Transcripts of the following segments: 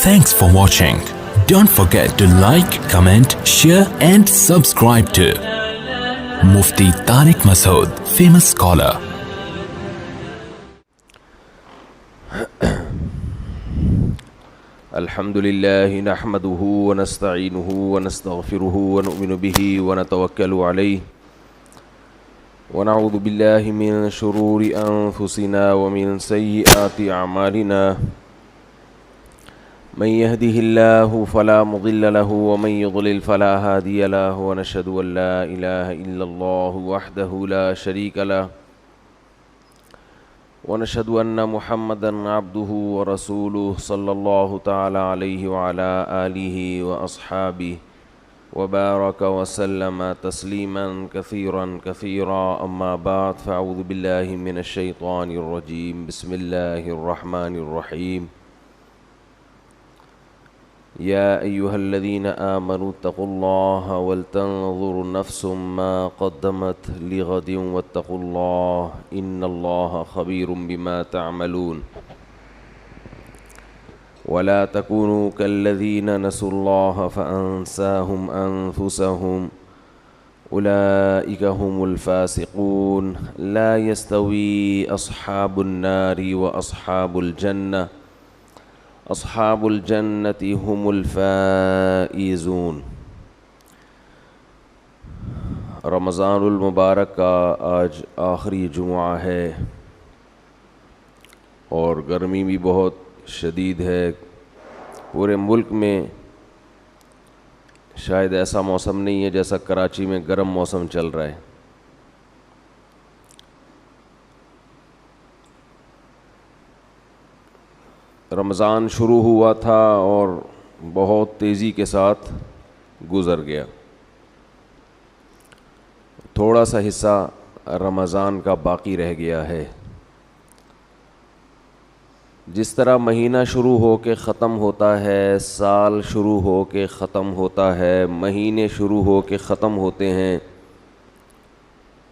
Thanks for watching. Don't forget to like, comment, share and subscribe to Mufti Tariq Masood, famous scholar. الحمد لله نحمده ونستعينه ونستغفره ونؤمن به ونتوكل عليه ونعوذ بالله من شرور أنفسنا ومن سيئات أعمالنا من يهده الله فلا مضل له ومن يضلل فلا هادي له ونشهد أن لا إله إلا الله وحده لا شريك له ونشهد أن محمدًا عبده ورسوله صلى الله تعالى عليه وعلى آله وأصحابه وبارك وسلم تسليمًا كثيرًا كثيرا أما بعد فأعوذ بالله من الشيطان الرجيم بسم الله الرحمن الرحيم يا أيها الذين آمنوا اتقوا الله ولتنظر نفس ما قدمت لغد واتقوا الله إن الله خبير بما تعملون ولا تكونوا كالذين نسوا الله فأنساهم أنفسهم أولئك هم الفاسقون لا يستوي أصحاب النار وأصحاب الجنة اصحاب الجنت هم الفائزون۔ رمضان المبارک کا آج آخری جمعہ ہے اور گرمی بھی بہت شدید ہے۔ پورے ملک میں شاید ایسا موسم نہیں ہے جیسا کراچی میں گرم موسم چل رہا ہے۔ رمضان شروع ہوا تھا اور بہت تیزی کے ساتھ گزر گیا۔ تھوڑا سا حصہ رمضان کا باقی رہ گیا ہے۔ جس طرح مہینہ شروع ہو کے ختم ہوتا ہے، سال شروع ہو کے ختم ہوتا ہے، مہینے شروع ہو کے ختم ہوتے ہیں،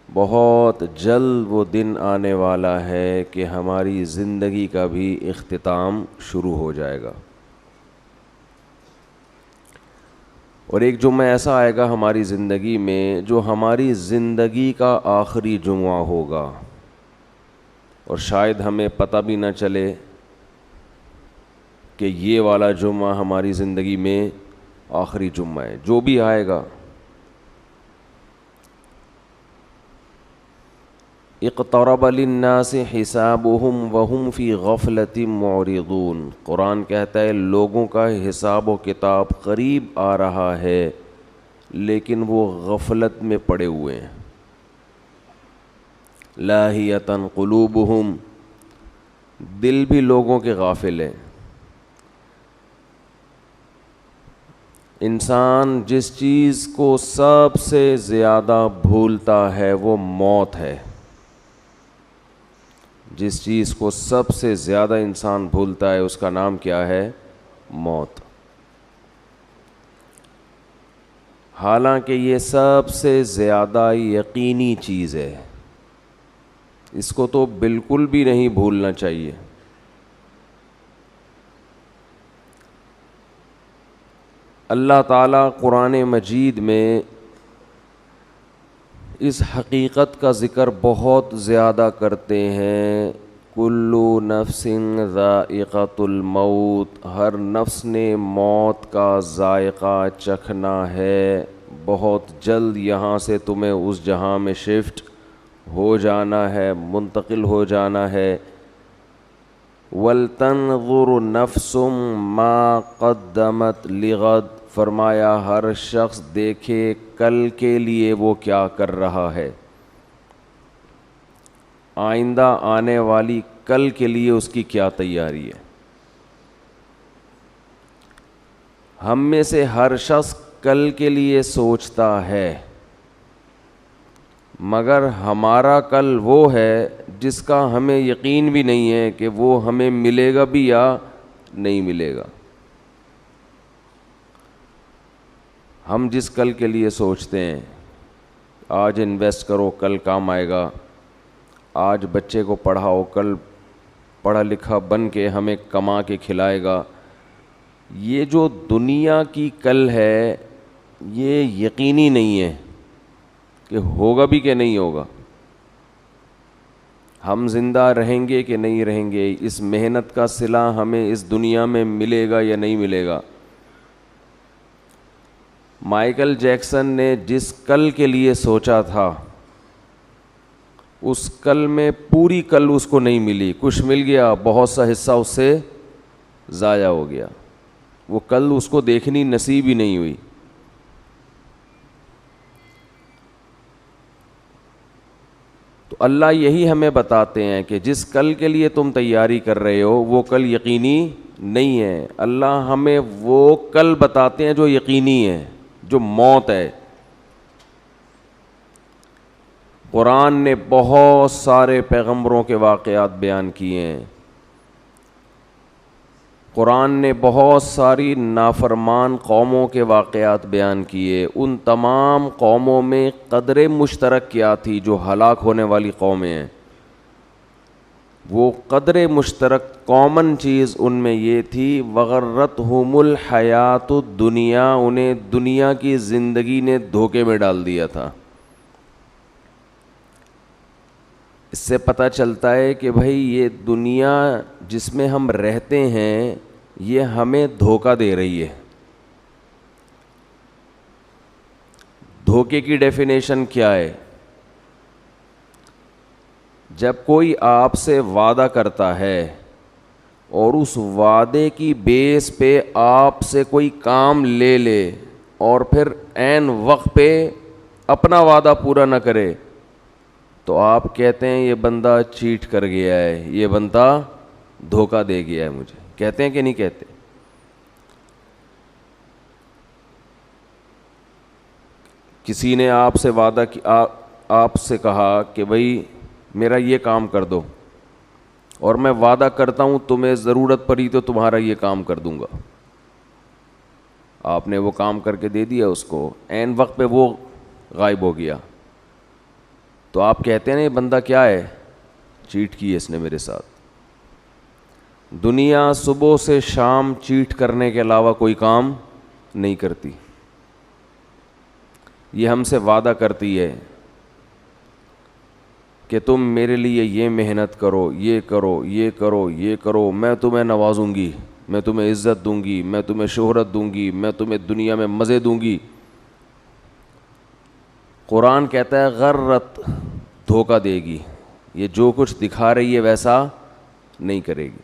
بہت جلد وہ دن آنے والا ہے کہ ہماری زندگی کا بھی اختتام شروع ہو جائے گا، اور ایک جمعہ ایسا آئے گا ہماری زندگی میں جو ہماری زندگی کا آخری جمعہ ہوگا، اور شاید ہمیں پتہ بھی نہ چلے کہ یہ والا جمعہ ہماری زندگی میں آخری جمعہ ہے۔ جو بھی آئے گا، اقترب للناس حسابهم وهم فی غفلۃ معرضون۔ قرآن کہتا ہے لوگوں کا حساب و کتاب قریب آ رہا ہے لیکن وہ غفلت میں پڑے ہوئے ہیں۔ لاہیۃ قلوبہم، دل بھی لوگوں کے غافل ہیں۔ انسان جس چیز کو سب سے زیادہ بھولتا ہے وہ موت ہے۔ جس چیز کو سب سے زیادہ انسان بھولتا ہے اس کا نام کیا ہے؟ موت۔ حالانکہ یہ سب سے زیادہ یقینی چیز ہے، اس کو تو بالکل بھی نہیں بھولنا چاہیے۔ اللہ تعالیٰ قرآن مجید میں اس حقیقت کا ذکر بہت زیادہ کرتے ہیں۔ کلُّ نفس ذائقۃ الموت، ہر نفس نے موت کا ذائقہ چکھنا ہے، بہت جلد یہاں سے تمہیں اس جہاں میں شفٹ ہو جانا ہے، منتقل ہو جانا ہے۔ وَلْتَنْظُرْ نَفْسٌ مَا قَدَّمَتْ لِغَدٍ، فرمایا ہر شخص دیکھے کل کے لیے وہ کیا کر رہا ہے، آئندہ آنے والی کل کے لیے اس کی کیا تیاری ہے۔ ہم میں سے ہر شخص کل کے لیے سوچتا ہے، مگر ہمارا کل وہ ہے جس کا ہمیں یقین بھی نہیں ہے کہ وہ ہمیں ملے گا بھی یا نہیں ملے گا۔ ہم جس کل کے لیے سوچتے ہیں، آج انویسٹ کرو کل کام آئے گا، آج بچے کو پڑھاؤ کل پڑھا لکھا بن کے ہمیں کما کے کھلائے گا، یہ جو دنیا کی کل ہے یہ یقینی نہیں ہے کہ ہوگا بھی کہ نہیں ہوگا، ہم زندہ رہیں گے کہ نہیں رہیں گے، اس محنت کا صلہ ہمیں اس دنیا میں ملے گا یا نہیں ملے گا۔ مائیکل جیکسن نے جس کل کے لیے سوچا تھا اس کل میں پوری کل اس کو نہیں ملی، کچھ مل گیا، بہت سا حصہ اس سے ضائع ہو گیا، وہ کل اس کو دیکھنی نصیب ہی نہیں ہوئی۔ تو اللہ یہی ہمیں بتاتے ہیں کہ جس کل کے لیے تم تیاری کر رہے ہو وہ کل یقینی نہیں ہے۔ اللہ ہمیں وہ کل بتاتے ہیں جو یقینی ہے، جو موت ہے۔ قرآن نے بہت سارے پیغمبروں کے واقعات بیان کیے ہیں، قرآن نے بہت ساری نافرمان قوموں کے واقعات بیان کیے، ان تمام قوموں میں قدر مشترک کیا تھی جو ہلاک ہونے والی قومیں ہیں، وہ قدر مشترک کامن چیز ان میں یہ تھی وغرتہم الحیات الدنیا، انہیں دنیا کی زندگی نے دھوکے میں ڈال دیا تھا۔ اس سے پتہ چلتا ہے کہ بھائی یہ دنیا جس میں ہم رہتے ہیں یہ ہمیں دھوکہ دے رہی ہے۔ دھوکے کی ڈیفینیشن کیا ہے؟ جب کوئی آپ سے وعدہ کرتا ہے اور اس وعدے کی بیس پہ آپ سے کوئی کام لے لے اور پھر عین وقت پہ اپنا وعدہ پورا نہ کرے تو آپ کہتے ہیں یہ بندہ چیٹ کر گیا ہے، یہ بندہ دھوکہ دے گیا ہے مجھے، کہتے ہیں کہ نہیں کہتے؟ کسی نے آپ سے وعدہ آپ سے کہا کہ بھائی میرا یہ کام کر دو، اور میں وعدہ کرتا ہوں تمہیں ضرورت پڑی تو تمہارا یہ کام کر دوں گا۔ آپ نے وہ کام کر کے دے دیا اس کو، عین وقت پہ وہ غائب ہو گیا، تو آپ کہتے ہیں یہ بندہ کیا ہے، چیٹ کی ہے اس نے میرے ساتھ۔ دنیا صبح سے شام چیٹ کرنے کے علاوہ کوئی کام نہیں کرتی، یہ ہم سے وعدہ کرتی ہے کہ تم میرے لیے یہ محنت کرو، یہ کرو، یہ کرو، یہ کرو، میں تمہیں نوازوں گی، میں تمہیں عزت دوں گی، میں تمہیں شہرت دوں گی، میں تمہیں دنیا میں مزے دوں گی۔ قرآن کہتا ہے غرت، دھوکہ دے گی، یہ جو کچھ دکھا رہی ہے ویسا نہیں کرے گی،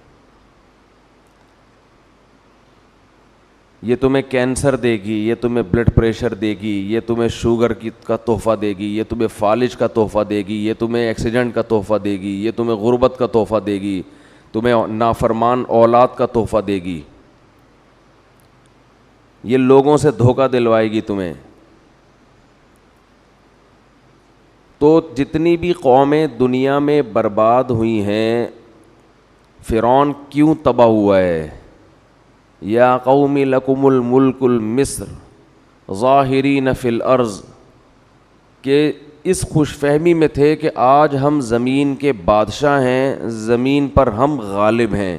یہ تمہیں کینسر دے گی، یہ تمہیں بلڈ پریشر دے گی، یہ تمہیں شوگر کا تحفہ دے گی، یہ تمہیں فالج کا تحفہ دے گی، یہ تمہیں ایکسیڈنٹ کا تحفہ دے گی، یہ تمہیں غربت کا تحفہ دے گی، تمہیں نافرمان اولاد کا تحفہ دے گی، یہ لوگوں سے دھوکہ دلوائے گی تمہیں۔ تو جتنی بھی قومیں دنیا میں برباد ہوئی ہیں، فرعون کیوں تباہ ہوا ہے؟ یا قوم لکم الملک المصر ظاہرین فی الارض، کہ اس خوش فہمی میں تھے کہ آج ہم زمین کے بادشاہ ہیں، زمین پر ہم غالب ہیں،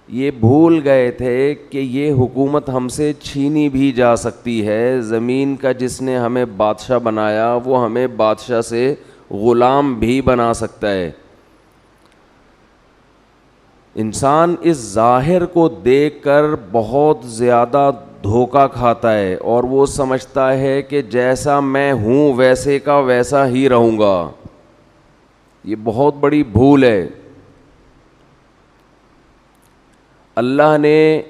یہ بھول گئے تھے کہ یہ حکومت ہم سے چھینی بھی جا سکتی ہے، زمین کا جس نے ہمیں بادشاہ بنایا وہ ہمیں بادشاہ سے غلام بھی بنا سکتا ہے۔ انسان اس ظاہر کو دیکھ کر بہت زیادہ دھوکہ کھاتا ہے اور وہ سمجھتا ہے کہ جیسا میں ہوں ویسے کا ویسا ہی رہوں گا، یہ بہت بڑی بھول ہے۔ اللہ نے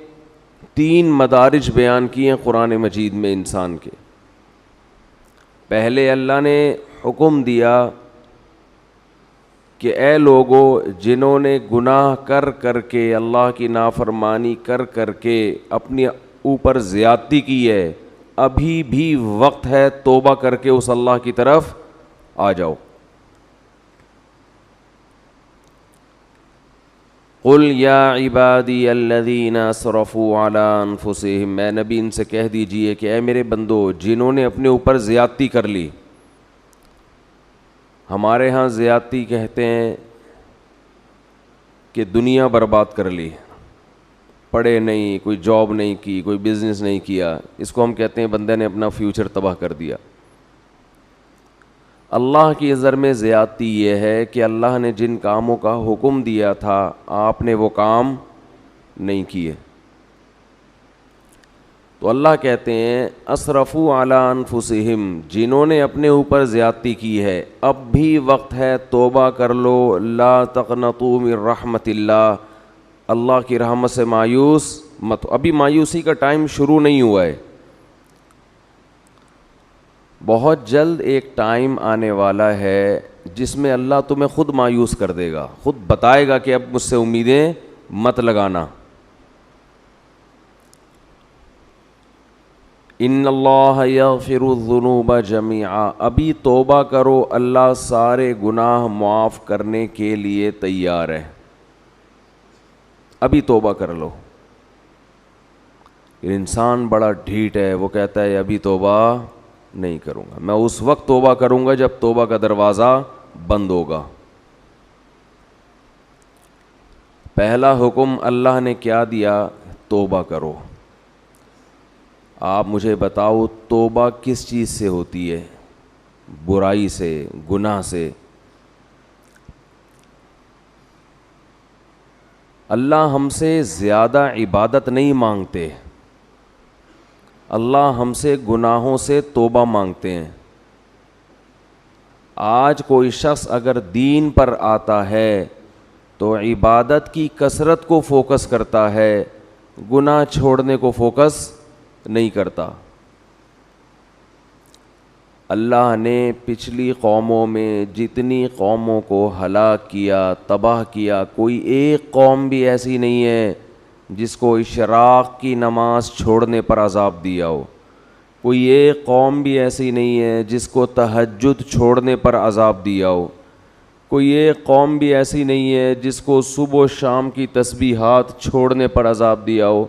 3 مدارج بیان کیے ہیں قرآن مجید میں انسان کے۔ پہلے اللہ نے حکم دیا کہ اے لوگو جنہوں نے گناہ کر کر کے، اللہ کی نافرمانی کر کر کے اپنے اوپر زیادتی کی ہے، ابھی بھی وقت ہے توبہ کر کے اس اللہ کی طرف آ جاؤ۔ قل یا عبادی الذین اسرفوا علی انفسہم، اے نبی ان سے کہہ دیجئے کہ اے میرے بندو جنہوں نے اپنے اوپر زیادتی کر لی۔ ہمارے ہاں زیادتی کہتے ہیں کہ دنیا برباد کر لی، پڑھے نہیں, کوئی جاب نہیں کی, کوئی بزنس نہیں کیا, اس کو ہم کہتے ہیں بندے نے اپنا فیوچر تباہ کر دیا. اللہ کی نظر میں زیادتی یہ ہے کہ اللہ نے جن کاموں کا حکم دیا تھا آپ نے وہ کام نہیں کیے. تو اللہ کہتے ہیں اسرفوا علی انفسہم, جنہوں نے اپنے اوپر زیادتی کی ہے اب بھی وقت ہے توبہ کر لو. لا تقنطوا من رحمت اللہ, اللہ کی رحمت سے مایوس مت. ابھی مایوسی کا ٹائم شروع نہیں ہوا ہے, بہت جلد ایک ٹائم آنے والا ہے جس میں اللہ تمہیں خود مایوس کر دے گا, خود بتائے گا کہ اب مجھ سے امیدیں مت لگانا. ان اللہ یغفر الذنوب جميعا, ابھی توبہ کرو, اللہ سارے گناہ معاف کرنے کے لیے تیار ہے, ابھی توبہ کر لو. انسان بڑا ڈھیٹ ہے, وہ کہتا ہے ابھی توبہ نہیں کروں گا, میں اس وقت توبہ کروں گا جب توبہ کا دروازہ بند ہوگا. پہلا حکم اللہ نے کیا دیا؟ توبہ کرو. آپ مجھے بتاؤ توبہ کس چیز سے ہوتی ہے؟ برائی سے, گناہ سے. اللہ ہم سے زیادہ عبادت نہیں مانگتے, اللہ ہم سے گناہوں سے توبہ مانگتے ہیں. آج کوئی شخص اگر دین پر آتا ہے تو عبادت کی کثرت کو فوکس کرتا ہے, گناہ چھوڑنے کو فوکس نہیں کرتا. اللہ نے پچھلی قوموں میں جتنی قوموں کو ہلاک کیا, تباہ کیا, کوئی ایک قوم بھی ایسی نہیں ہے جس کو اشراق کی نماز چھوڑنے پر عذاب دیا ہو. کوئی ایک قوم بھی ایسی نہیں ہے جس کو تہجد چھوڑنے پر عذاب دیا ہو. کوئی ایک قوم بھی ایسی نہیں ہے جس کو صبح و شام کی تسبیحات چھوڑنے پر عذاب دیا ہو.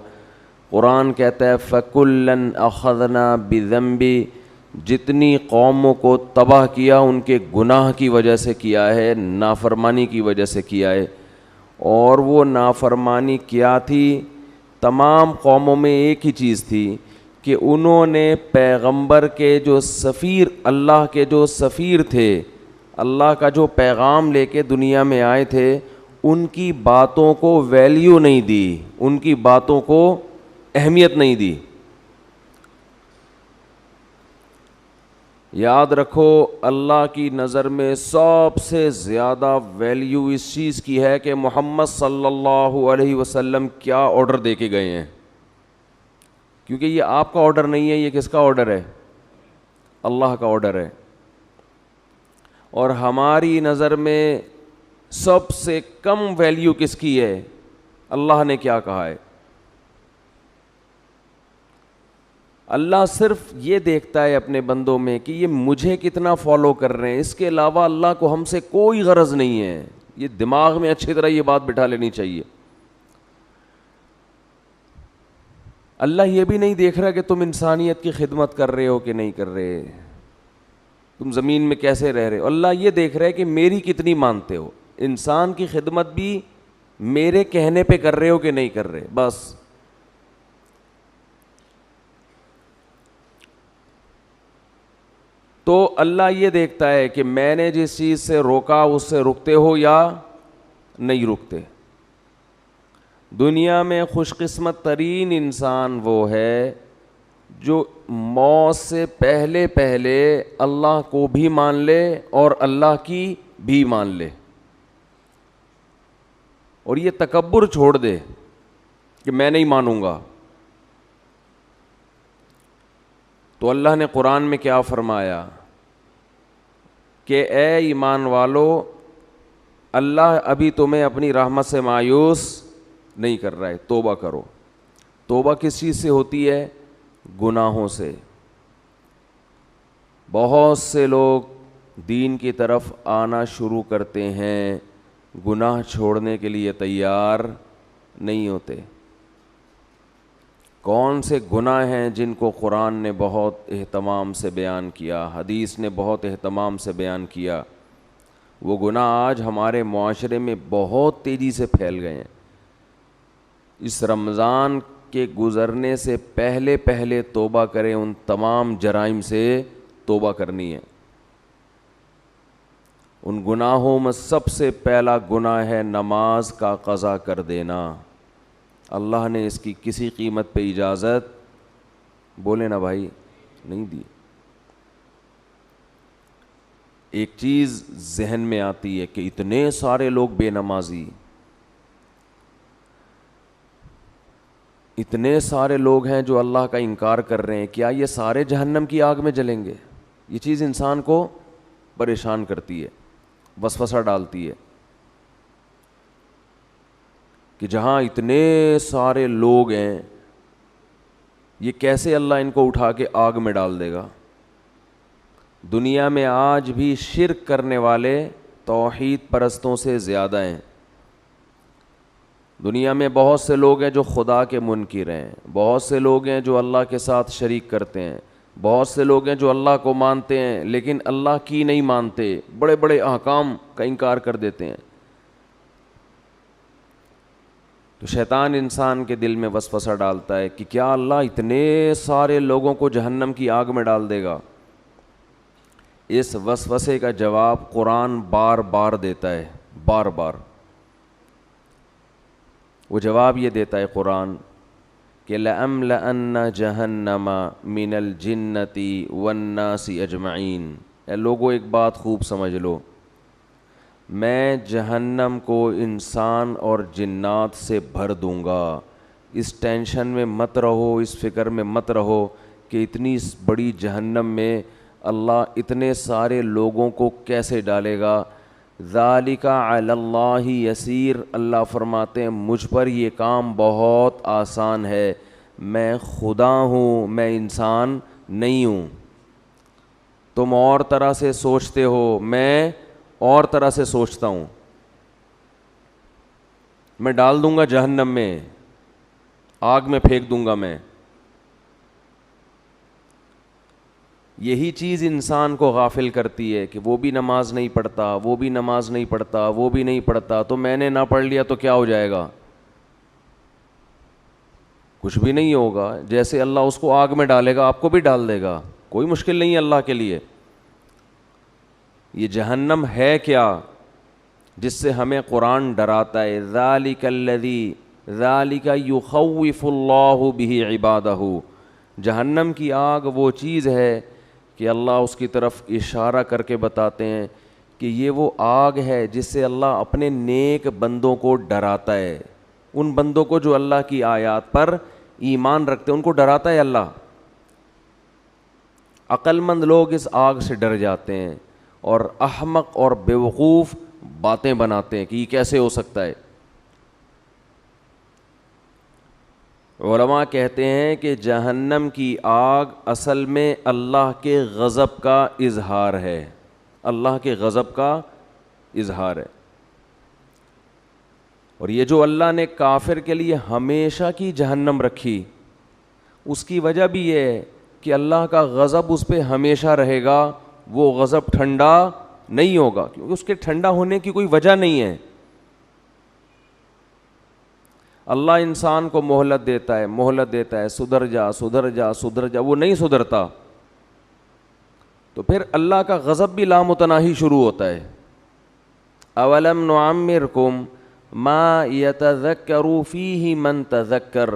قرآن کہتا ہے فَكُلًّا أَخَذْنَا بِذَنبِ, جتنی قوموں کو تباہ کیا ان کے گناہ کی وجہ سے کیا ہے, نافرمانی کی وجہ سے کیا ہے. اور وہ نافرمانی کیا تھی؟ تمام قوموں میں ایک ہی چیز تھی کہ انہوں نے پیغمبر کے جو سفیر, اللہ کے جو سفیر تھے, اللہ کا جو پیغام لے کے دنیا میں آئے تھے, ان کی باتوں کو ویلیو نہیں دی, ان کی باتوں کو اہمیت نہیں دی. یاد رکھو اللہ کی نظر میں سب سے زیادہ ویلیو اس چیز کی ہے کہ محمد صلی اللہ علیہ وسلم کیا آرڈر دے کے گئے ہیں, کیونکہ یہ آپ کا آرڈر نہیں ہے, یہ کس کا آرڈر ہے؟ اللہ کا آرڈر ہے. اور ہماری نظر میں سب سے کم ویلیو کس کی ہے؟ اللہ نے کیا کہا ہے. اللہ صرف یہ دیکھتا ہے اپنے بندوں میں کہ یہ مجھے کتنا فالو کر رہے ہیں, اس کے علاوہ اللہ کو ہم سے کوئی غرض نہیں ہے. یہ دماغ میں اچھی طرح یہ بات بٹھا لینی چاہیے. اللہ یہ بھی نہیں دیکھ رہا کہ تم انسانیت کی خدمت کر رہے ہو کہ نہیں کر رہے, تم زمین میں کیسے رہ رہے ہو. اللہ یہ دیکھ رہا ہے کہ میری کتنی مانتے ہو, انسان کی خدمت بھی میرے کہنے پہ کر رہے ہو کہ نہیں کر رہے, بس. تو اللہ یہ دیکھتا ہے کہ میں نے جس چیز سے روکا اس سے رکتے ہو یا نہیں رکتے. دنیا میں خوش قسمت ترین انسان وہ ہے جو موت سے پہلے پہلے اللہ کو بھی مان لے اور اللہ کی بھی مان لے, اور یہ تکبر چھوڑ دے کہ میں نہیں مانوں گا. تو اللہ نے قرآن میں کیا فرمایا کہ اے ایمان والو, اللہ ابھی تمہیں اپنی رحمت سے مایوس نہیں کر رہا ہے, توبہ کرو. توبہ کس چیز سے ہوتی ہے؟ گناہوں سے. بہت سے لوگ دین کی طرف آنا شروع کرتے ہیں, گناہ چھوڑنے کے لیے تیار نہیں ہوتے. کون سے گناہ ہیں جن کو قرآن نے بہت اہتمام سے بیان کیا, حدیث نے بہت اہتمام سے بیان کیا. وہ گناہ آج ہمارے معاشرے میں بہت تیزی سے پھیل گئے ہیں. اس رمضان کے گزرنے سے پہلے پہلے توبہ کریں، ان تمام جرائم سے توبہ کرنی ہے۔ ان گناہوں میں سب سے پہلا گناہ ہے نماز کا قضا کر دینا۔ اللہ نے اس کی کسی قیمت پہ اجازت، بولے نا بھائی، نہیں دی۔ ایک چیز ذہن میں آتی ہے کہ اتنے سارے لوگ بے نمازی، اتنے سارے لوگ ہیں جو اللہ کا انکار کر رہے ہیں، کیا یہ سارے جہنم کی آگ میں جلیں گے؟ یہ چیز انسان کو پریشان کرتی ہے، وسوسہ ڈالتی ہے کہ جہاں اتنے سارے لوگ ہیں، یہ کیسے اللہ ان کو اٹھا کے آگ میں ڈال دے گا؟ دنیا میں آج بھی شرک کرنے والے توحید پرستوں سے زیادہ ہیں۔ دنیا میں بہت سے لوگ ہیں جو خدا کے منکر ہیں، بہت سے لوگ ہیں جو اللہ کے ساتھ شریک کرتے ہیں، بہت سے لوگ ہیں جو اللہ کو مانتے ہیں لیکن اللہ کی نہیں مانتے، بڑے بڑے احکام کا انکار کر دیتے ہیں۔ تو شیطان انسان کے دل میں وسوسہ ڈالتا ہے کہ کیا اللہ اتنے سارے لوگوں کو جہنم کی آگ میں ڈال دے گا؟ اس وسوسے کا جواب قرآن بار بار دیتا ہے، بار بار وہ جواب یہ دیتا ہے قرآن کہ لَأَمْلَأَنَّ جَهَنَّمَ مِنَ الْجِنَّةِ وَالنَّاسِ أَجْمَعِينَ۔ اے لوگوں ایک بات خوب سمجھ لو، میں جہنم کو انسان اور جنات سے بھر دوں گا۔ اس ٹینشن میں مت رہو، اس فکر میں مت رہو کہ اتنی بڑی جہنم میں اللہ اتنے سارے لوگوں کو کیسے ڈالے گا۔ ذَلِكَ عَلَى اللَّهِ يَسِيرٌ، اللہ فرماتے ہیں مجھ پر یہ کام بہت آسان ہے، میں خدا ہوں، میں انسان نہیں ہوں۔ تم اور طرح سے سوچتے ہو، میں اور طرح سے سوچتا ہوں۔ میں ڈال دوں گا جہنم میں، آگ میں پھینک دوں گا میں۔ یہی چیز انسان کو غافل کرتی ہے کہ وہ بھی نماز نہیں پڑھتا، وہ بھی نماز نہیں پڑھتا، وہ بھی نہیں پڑھتا، تو میں نے نہ پڑھ لیا تو کیا ہو جائے گا؟ کچھ بھی نہیں ہوگا۔ جیسے اللہ اس کو آگ میں ڈالے گا آپ کو بھی ڈال دے گا، کوئی مشکل نہیں ہے اللہ کے لیے۔ یہ جہنم ہے کیا جس سے ہمیں قرآن ڈراتا ہے؟ ذَلِكَ الَّذِي ذَلِكَ يُخَوِّفُ اللَّهُ بِهِ عِبَادَهُ۔ جہنم کی آگ وہ چیز ہے کہ اللہ اس کی طرف اشارہ کر کے بتاتے ہیں کہ یہ وہ آگ ہے جس سے اللہ اپنے نیک بندوں کو ڈراتا ہے، ان بندوں کو جو اللہ کی آیات پر ایمان رکھتے ہیں ان کو ڈراتا ہے اللہ۔ عقل مند لوگ اس آگ سے ڈر جاتے ہیں اور احمق اور بیوقوف باتیں بناتے ہیں کہ یہ کیسے ہو سکتا ہے۔ علماء کہتے ہیں کہ جہنم کی آگ اصل میں اللہ کے غضب کا اظہار ہے، اللہ کے غضب کا اظہار ہے۔ اور یہ جو اللہ نے کافر کے لیے ہمیشہ کی جہنم رکھی، اس کی وجہ بھی یہ ہے کہ اللہ کا غضب اس پہ ہمیشہ رہے گا، وہ غضب ٹھنڈا نہیں ہوگا، کیونکہ اس کے ٹھنڈا ہونے کی کوئی وجہ نہیں ہے۔ اللہ انسان کو مہلت دیتا ہے، مہلت دیتا ہے، سدھر جا سدھر جا سدھر جا، وہ نہیں سدھرتا، تو پھر اللہ کا غضب بھی لامتناہی شروع ہوتا ہے۔ اولم نعمرکم ما یتذکر فیہ من تذکر،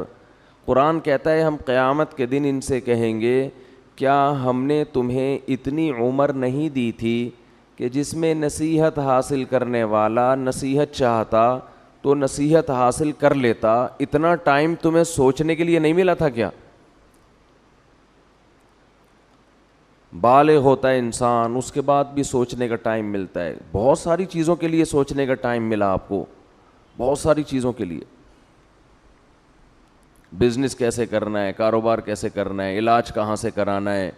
قرآن کہتا ہے ہم قیامت کے دن ان سے کہیں گے کیا ہم نے تمہیں اتنی عمر نہیں دی تھی کہ جس میں نصیحت حاصل کرنے والا نصیحت چاہتا تو نصیحت حاصل کر لیتا، اتنا ٹائم تمہیں سوچنے کے لیے نہیں ملا تھا کیا؟ بالغ ہوتا ہے انسان، اس کے بعد بھی سوچنے کا ٹائم ملتا ہے، بہت ساری چیزوں کے لیے سوچنے کا ٹائم ملا آپ کو، بہت ساری چیزوں کے لیے، بزنس کیسے کرنا ہے، کاروبار کیسے کرنا ہے، علاج کہاں سے کرانا ہے،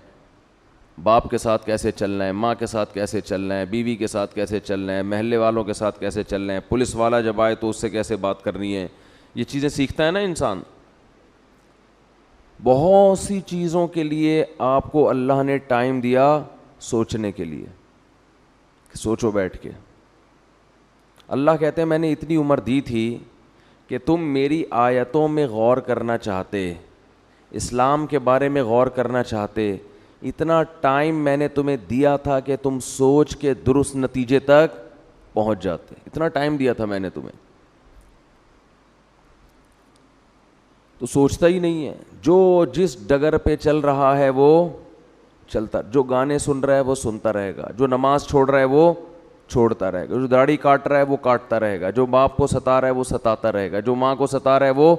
باپ کے ساتھ کیسے چلنا ہے، ماں کے ساتھ کیسے چلنا ہے، بیوی کے ساتھ کیسے چلنا ہے، محلے والوں کے ساتھ کیسے چلنا ہے، پولیس والا جب آئے تو اس سے کیسے بات کرنی ہے، یہ چیزیں سیکھتا ہے نا انسان۔ بہت سی چیزوں کے لیے آپ کو اللہ نے ٹائم دیا سوچنے کے لیے، سوچو بیٹھ کے۔ اللہ کہتے ہیں میں نے اتنی عمر دی تھی کہ تم میری آیتوں میں غور کرنا چاہتے, اسلام کے بارے میں غور کرنا چاہتے, اتنا ٹائم میں نے تمہیں دیا تھا کہ تم سوچ کے درست نتیجے تک پہنچ جاتے, اتنا ٹائم دیا تھا میں نے تمہیں, تو سوچتا ہی نہیں ہے. جو جس ڈگر پہ چل رہا ہے وہ چلتا, جو گانے سن رہا ہے وہ سنتا رہے گا, جو نماز چھوڑ رہا ہے وہ چھوڑتا رہے گا, جو داڑھی کاٹ رہا ہے وہ کاٹتا رہے گا, جو باپ کو ستا رہا ہے وہ ستاتا رہے گا, جو ماں کو ستا رہا ہے وہ,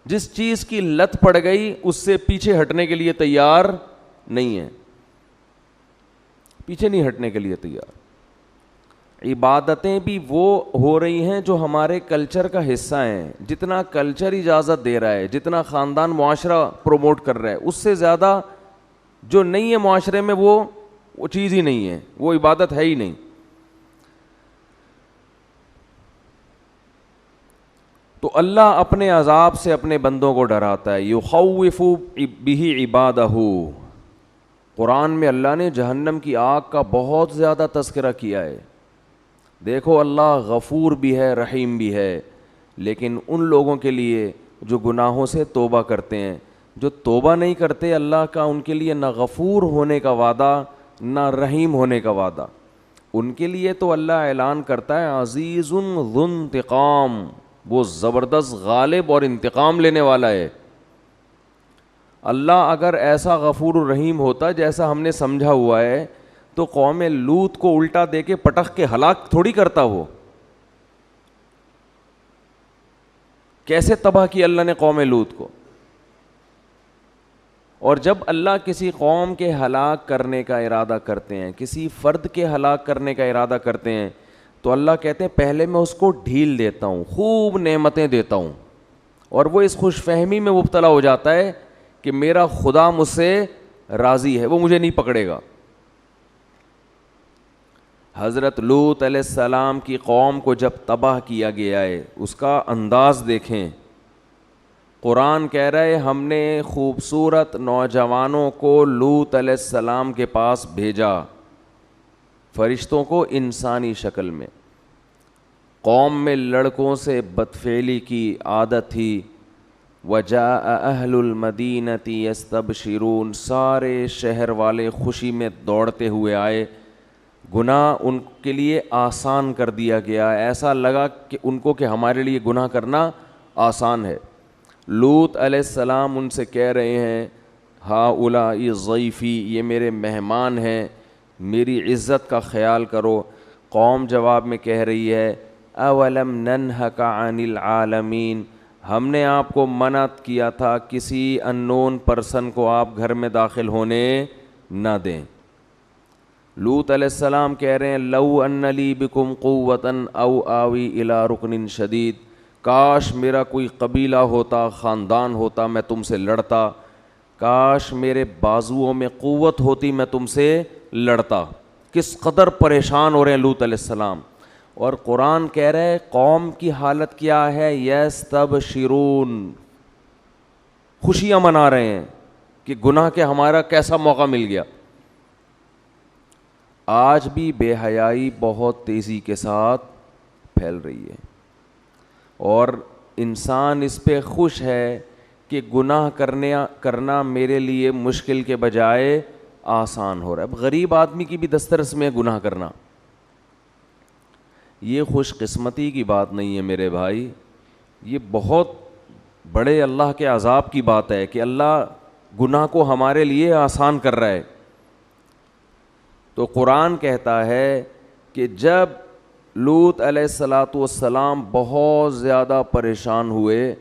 جس چیز کی لت پڑ گئی اس سے پیچھے ہٹنے کے لیے تیار نہیں ہے, پیچھے نہیں ہٹنے کے لیے تیار. عبادتیں بھی وہ ہو رہی ہیں جو ہمارے کلچر کا حصہ ہیں, جتنا کلچر اجازت دے رہا ہے, جتنا خاندان معاشرہ پروموٹ کر رہا ہے, اس سے زیادہ جو نہیں ہے معاشرے میں وہ چیز ہی نہیں ہے, وہ عبادت ہے ہی نہیں. تو اللہ اپنے عذاب سے اپنے بندوں کو ڈراتا ہے. یخوف بہ عبادہ, قرآن میں اللہ نے جہنم کی آگ کا بہت زیادہ تذکرہ کیا ہے. دیکھو اللہ غفور بھی ہے رحیم بھی ہے, لیکن ان لوگوں کے لیے جو گناہوں سے توبہ کرتے ہیں, جو توبہ نہیں کرتے اللہ کا ان کے لیے نہ غفور ہونے کا وعدہ نہ رحیم ہونے کا وعدہ. ان کے لیے تو اللہ اعلان کرتا ہے عزیز ذو انتقام, وہ زبردست غالب اور انتقام لینے والا ہے. اللہ اگر ایسا غفور الرحیم ہوتا جیسا ہم نے سمجھا ہوا ہے تو قوم لوط کو الٹا دے کے پٹخ کے ہلاک تھوڑی کرتا. وہ کیسے تباہ کی اللہ نے قوم لوط کو. اور جب اللہ کسی قوم کے ہلاک کرنے کا ارادہ کرتے ہیں, کسی فرد کے ہلاک کرنے کا ارادہ کرتے ہیں, تو اللہ کہتے ہیں پہلے میں اس کو ڈھیل دیتا ہوں, خوب نعمتیں دیتا ہوں, اور وہ اس خوش فہمی میں مبتلا ہو جاتا ہے کہ میرا خدا مجھ سے راضی ہے, وہ مجھے نہیں پکڑے گا. حضرت لوط علیہ السلام کی قوم کو جب تباہ کیا گیا ہے اس کا انداز دیکھیں. قرآن کہہ رہا ہے ہم نے خوبصورت نوجوانوں کو لوط علیہ السلام کے پاس بھیجا, فرشتوں کو انسانی شکل میں. قوم میں لڑکوں سے بدفعلی کی عادت تھی. وجاء اہل المدینۃ یستبشرون, سارے شہر والے خوشی میں دوڑتے ہوئے آئے. گناہ ان کے لیے آسان کر دیا گیا, ایسا لگا کہ ان کو کہ ہمارے لیے گناہ کرنا آسان ہے. لوط علیہ السلام ان سے کہہ رہے ہیں ہؤلاء ضیفی, یہ میرے مہمان ہیں, میری عزت کا خیال کرو. قوم جواب میں کہہ رہی ہے اولم ننہک عن العالمین, ہم نے آپ کو منع کیا تھا کسی اننون پرسن کو آپ گھر میں داخل ہونے نہ دیں. لوط علیہ السلام کہہ رہے ہیں لو ان لی بکم قوۃ او آوی الی رکن شدید, کاش میرا کوئی قبیلہ ہوتا, خاندان ہوتا, میں تم سے لڑتا. کاش میرے بازوؤں میں قوت ہوتی, میں تم سے لڑتا. کس قدر پریشان ہو رہے ہیں لوط علیہ السلام. اور قرآن کہہ رہے ہیں قوم کی حالت کیا ہے, یستبشرون, خوشیاں منا رہے ہیں کہ گناہ کے ہمارا کیسا موقع مل گیا. آج بھی بے حیائی بہت تیزی کے ساتھ پھیل رہی ہے, اور انسان اس پہ خوش ہے کہ گناہ کرنا میرے لیے مشکل کے بجائے آسان ہو رہا ہے. اب غریب آدمی کی بھی دسترس میں گناہ کرنا, یہ خوش قسمتی کی بات نہیں ہے میرے بھائی, یہ بہت بڑے اللہ کے عذاب کی بات ہے کہ اللہ گناہ کو ہمارے لیے آسان کر رہا ہے. تو قرآن کہتا ہے کہ جب لوط علیہ السلام بہت زیادہ پریشان ہوئے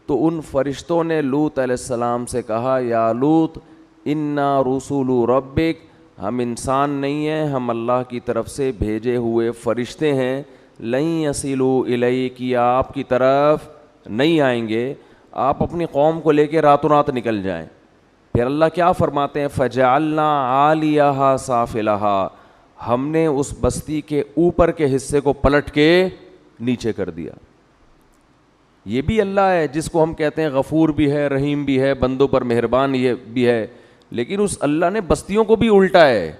تو ان فرشتوں نے لوط علیہ السلام سے کہا یا لوط انا رسول ربک, ہم انسان نہیں ہیں, ہم اللہ کی طرف سے بھیجے ہوئے فرشتے ہیں. لن یصلوا الیک, آپ کی طرف نہیں آئیں گے, آپ اپنی قوم کو لے کے راتوں رات نکل جائیں. پھر اللہ کیا فرماتے ہیں فجعلنا عالیہا سافلہا, ہم نے اس بستی کے اوپر کے حصے کو پلٹ کے نیچے کر دیا. یہ بھی اللہ ہے جس کو ہم کہتے ہیں غفور بھی ہے رحیم بھی ہے, بندوں پر مہربان یہ بھی ہے, لیکن اس اللہ نے بستیوں کو بھی الٹا ہے.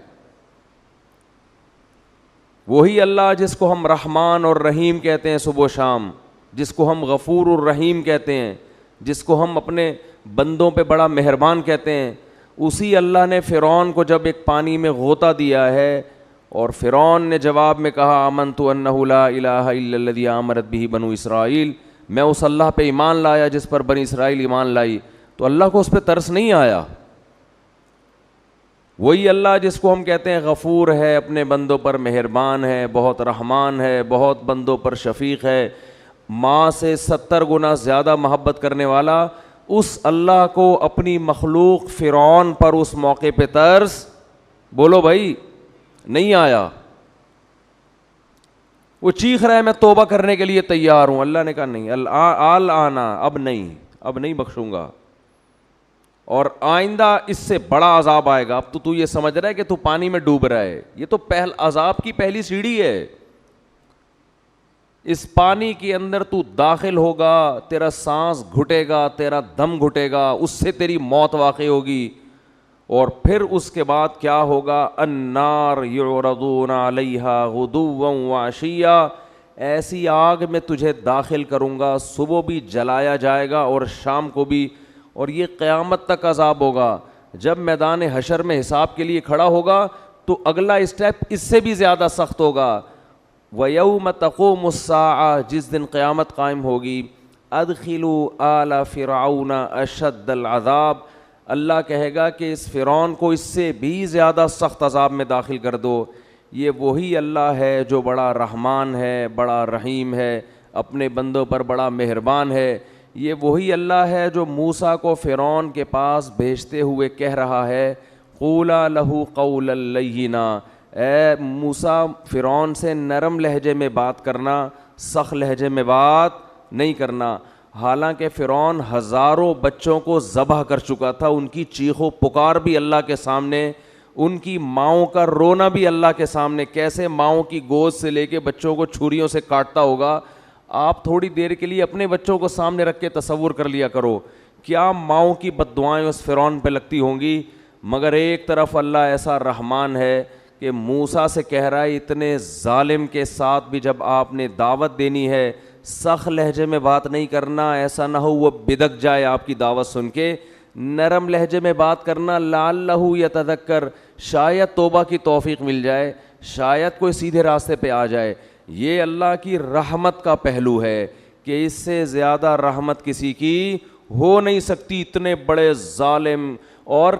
وہی اللہ جس کو ہم رحمان اور رحیم کہتے ہیں صبح و شام, جس کو ہم غفور الرحیم کہتے ہیں، جس کو ہم اپنے بندوں پہ بڑا مہربان کہتے ہیں، اسی اللہ نے فرعون کو جب ایک پانی میں غوطہ دیا ہے اور فرعون نے جواب میں کہا آمنت انہ لا الہ الا الذی آمنت بہ بنو اسرائیل، میں اس اللہ پہ ایمان لایا جس پر بنی اسرائیل ایمان لائی، تو اللہ کو اس پہ ترس نہیں آیا؟ وہی اللہ جس کو ہم کہتے ہیں غفور ہے، اپنے بندوں پر مہربان ہے، بہت رحمان ہے، بہت بندوں پر شفیق ہے، ماں سے 70 گنا زیادہ محبت کرنے والا، اس اللہ کو اپنی مخلوق فرعون پر اس موقع پہ ترس، بولو بھائی، نہیں آیا؟ وہ چیخ رہا ہے میں توبہ کرنے کے لیے تیار ہوں، اللہ نے کہا نہیں، آنا اب نہیں بخشوں گا، اور آئندہ اس سے بڑا عذاب آئے گا۔ اب تو یہ سمجھ رہا ہے کہ تو پانی میں ڈوب رہا ہے، یہ تو عذاب کی پہلی سیڑھی ہے۔ اس پانی کے اندر تو داخل ہوگا، تیرا سانس گھٹے گا، تیرا دم گھٹے گا، اس سے تیری موت واقع ہوگی، اور پھر اس کے بعد کیا ہوگا؟ النار یعرضون علیہا غدوا وعشیا، ایسی آگ میں تجھے داخل کروں گا، صبح بھی جلایا جائے گا اور شام کو بھی، اور یہ قیامت تک عذاب ہوگا۔ جب میدان حشر میں حساب کے لیے کھڑا ہوگا تو اگلا اسٹیپ اس سے بھی زیادہ سخت ہوگا۔ وَيَوْمَ تَقُومُ السَّاعَةُ، جس دن قیامت قائم ہوگی، أَدْخِلُوا آلَ فِرْعَوْنَ أَشَدَّ الْعَذَابِ، اللہ کہے گا کہ اس فرعون کو اس سے بھی زیادہ سخت عذاب میں داخل کر دو۔ یہ وہی اللہ ہے جو بڑا رحمان ہے، بڑا رحیم ہے، اپنے بندوں پر بڑا مہربان ہے۔ یہ وہی اللہ ہے جو موسیٰ کو فرعون کے پاس بھیجتے ہوئے کہہ رہا ہے قولا لہ قولا لینا، اے موسیٰ فرعون سے نرم لہجے میں بات کرنا، سخت لہجے میں بات نہیں کرنا۔ حالانکہ فرعون ہزاروں بچوں کو ذبح کر چکا تھا، ان کی چیخ و پکار بھی اللہ کے سامنے، ان کی ماؤں کا رونا بھی اللہ کے سامنے، کیسے ماؤں کی گود سے لے کے بچوں کو چھریوں سے کاٹتا ہوگا۔ آپ تھوڑی دیر کے لیے اپنے بچوں کو سامنے رکھ کے تصور کر لیا کرو، کیا ماؤں کی بد دعائیں اس فرعون پہ لگتی ہوں گی۔ مگر ایک طرف اللہ ایسا رحمان ہے کہ موسیٰ سے کہہ رہا ہے اتنے ظالم کے ساتھ بھی جب آپ نے دعوت دینی ہے، سخت لہجے میں بات نہیں کرنا، ایسا نہ ہو وہ بدک جائے آپ کی دعوت سن کے، نرم لہجے میں بات کرنا، لعلہ یتذکر، شاید توبہ کی توفیق مل جائے، شاید کوئی سیدھے راستے پہ آ جائے۔ یہ اللہ کی رحمت کا پہلو ہے کہ اس سے زیادہ رحمت کسی کی ہو نہیں سکتی۔ اتنے بڑے ظالم، اور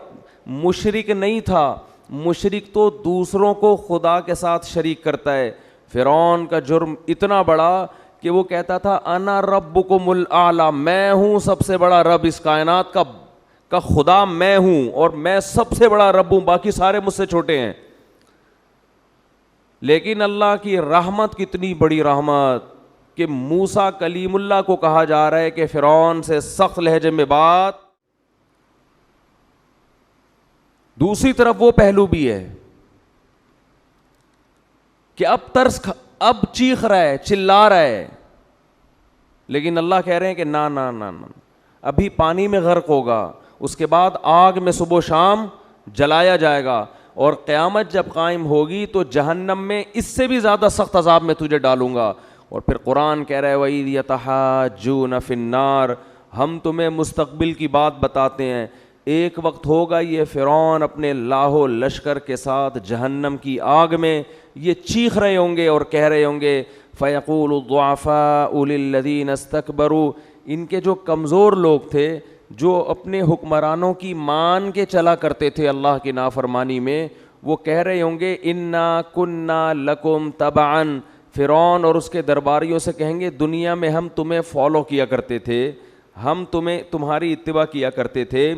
مشرک نہیں تھا، مشرک تو دوسروں کو خدا کے ساتھ شریک کرتا ہے۔ فرعون کا جرم اتنا بڑا کہ وہ کہتا تھا انا ربکم الاعلی، میں ہوں سب سے بڑا رب، اس کائنات کا خدا میں ہوں، اور میں سب سے بڑا رب ہوں، باقی سارے مجھ سے چھوٹے ہیں۔ لیکن اللہ کی رحمت کتنی بڑی رحمت کہ موسیٰ کلیم اللہ کو کہا جا رہا ہے کہ فرعون سے سخت لہجے میں بات۔ دوسری طرف وہ پہلو بھی ہے کہ اب چیخ رہا ہے، چلا رہا ہے، لیکن اللہ کہہ رہے ہیں کہ نا نا نا نا، ابھی پانی میں غرق ہوگا، اس کے بعد آگ میں صبح و شام جلایا جائے گا، اور قیامت جب قائم ہوگی تو جہنم میں اس سے بھی زیادہ سخت عذاب میں تجھے ڈالوں گا۔ اور پھر قرآن کہہ رہا ہے وَإِذْ يَتَحَاجُّونَ فِي النَّارِ، ہم تمہیں مستقبل کی بات بتاتے ہیں، ایک وقت ہوگا یہ فرعون اپنے لاہو لشکر کے ساتھ جہنم کی آگ میں یہ چیخ رہے ہوں گے اور کہہ رہے ہوں گے فَيَقُولُ الضُّعَفَاءُ لِلَّذِينَ اسْتَكْبَرُوا، ان کے جو کمزور لوگ تھے، جو اپنے حکمرانوں کی مان کے چلا کرتے تھے اللہ کی نافرمانی میں، وہ کہہ رہے ہوں گے اِنَّا كُنَّا لَكُمْ تَبَعًا، فرعون اور اس کے درباریوں سے کہیں گے دنیا میں ہم تمہیں فالو کیا کرتے تھے، ہم تمہاری اتباع کیا کرتے تھے،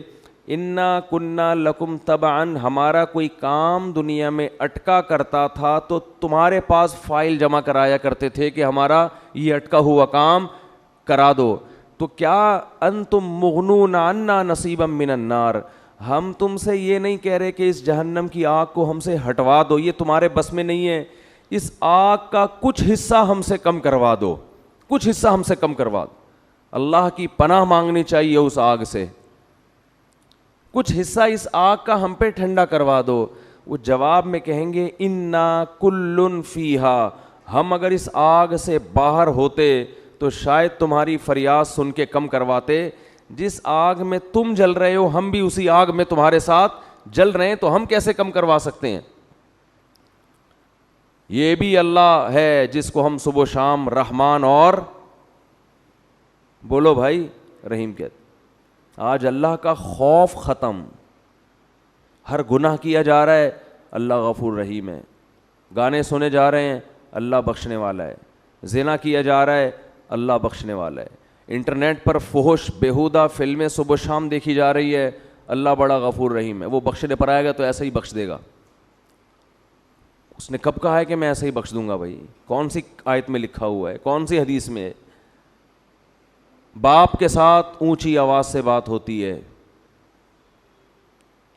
اِنَّا كُنَّا لَكُمْ تَبَعًا، ہمارا کوئی کام دنیا میں اٹکا کرتا تھا تو تمہارے پاس فائل جمع کرایا کرتے تھے کہ ہمارا یہ اٹکا ہوا کام کرا دو۔ تو کیا انتم مغنون عنا نصیبا من النار، ہم تم سے یہ نہیں کہہ رہے کہ اس جہنم کی آگ کو ہم سے ہٹوا دو، یہ تمہارے بس میں نہیں ہے، اس آگ کا کچھ حصہ ہم سے کم کروا دو، کچھ حصہ ہم سے کم کروا دو۔ اللہ کی پناہ مانگنی چاہیے اس آگ سے، کچھ حصہ اس آگ کا ہم پہ ٹھنڈا کروا دو۔ وہ جواب میں کہیں گے انا کل فیہا، ہم اگر اس آگ سے باہر ہوتے تو شاید تمہاری فریاد سن کے کم کرواتے. جس آگ میں تم جل رہے ہو ہم بھی اسی آگ میں تمہارے ساتھ جل رہے ہیں, تو ہم کیسے کم کروا سکتے ہیں؟ یہ بھی اللہ ہے جس کو ہم صبح و شام رحمان اور بولو بھائی رحیم کہتے. آج اللہ کا خوف ختم, ہر گناہ کیا جا رہا ہے, اللہ غفور رحیم ہے. گانے سنے جا رہے ہیں, اللہ بخشنے والا ہے. زنا کیا جا رہا ہے, اللہ بخشنے والا ہے. انٹرنیٹ پر فحش بیہودہ فلمیں صبح و شام دیکھی جا رہی ہے, اللہ بڑا غفور رحیم ہے. وہ بخشنے پر آئے گا تو ایسا ہی بخش دے گا. اس نے کب کہا ہے کہ میں ایسے ہی بخش دوں گا بھائی؟ کون سی آیت میں لکھا ہوا ہے, کون سی حدیث میں ہے؟ باپ کے ساتھ اونچی آواز سے بات ہوتی ہے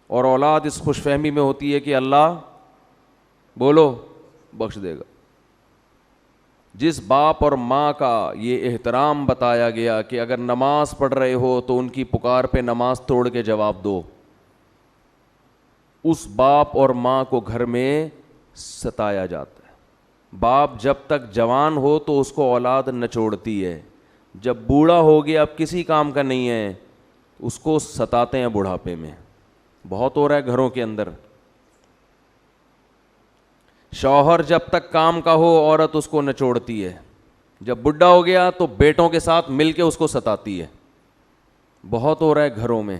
اور اولاد اس خوش فہمی میں ہوتی ہے کہ اللہ بولو بخش دے گا. جس باپ اور ماں کا یہ احترام بتایا گیا کہ اگر نماز پڑھ رہے ہو تو ان کی پکار پہ نماز توڑ کے جواب دو, اس باپ اور ماں کو گھر میں ستایا جاتا ہے. باپ جب تک جوان ہو تو اس کو اولاد نچوڑتی ہے, جب بوڑھا ہو گیا اب کسی کام کا نہیں ہے اس کو ستاتے ہیں بڑھاپے میں. بہت ہو رہا ہے گھروں کے اندر. شوہر جب تک کام کا ہو عورت اس کو نچوڑتی ہے, جب بڈھا ہو گیا تو بیٹوں کے ساتھ مل کے اس کو ستاتی ہے. بہت ہو رہا ہے گھروں میں,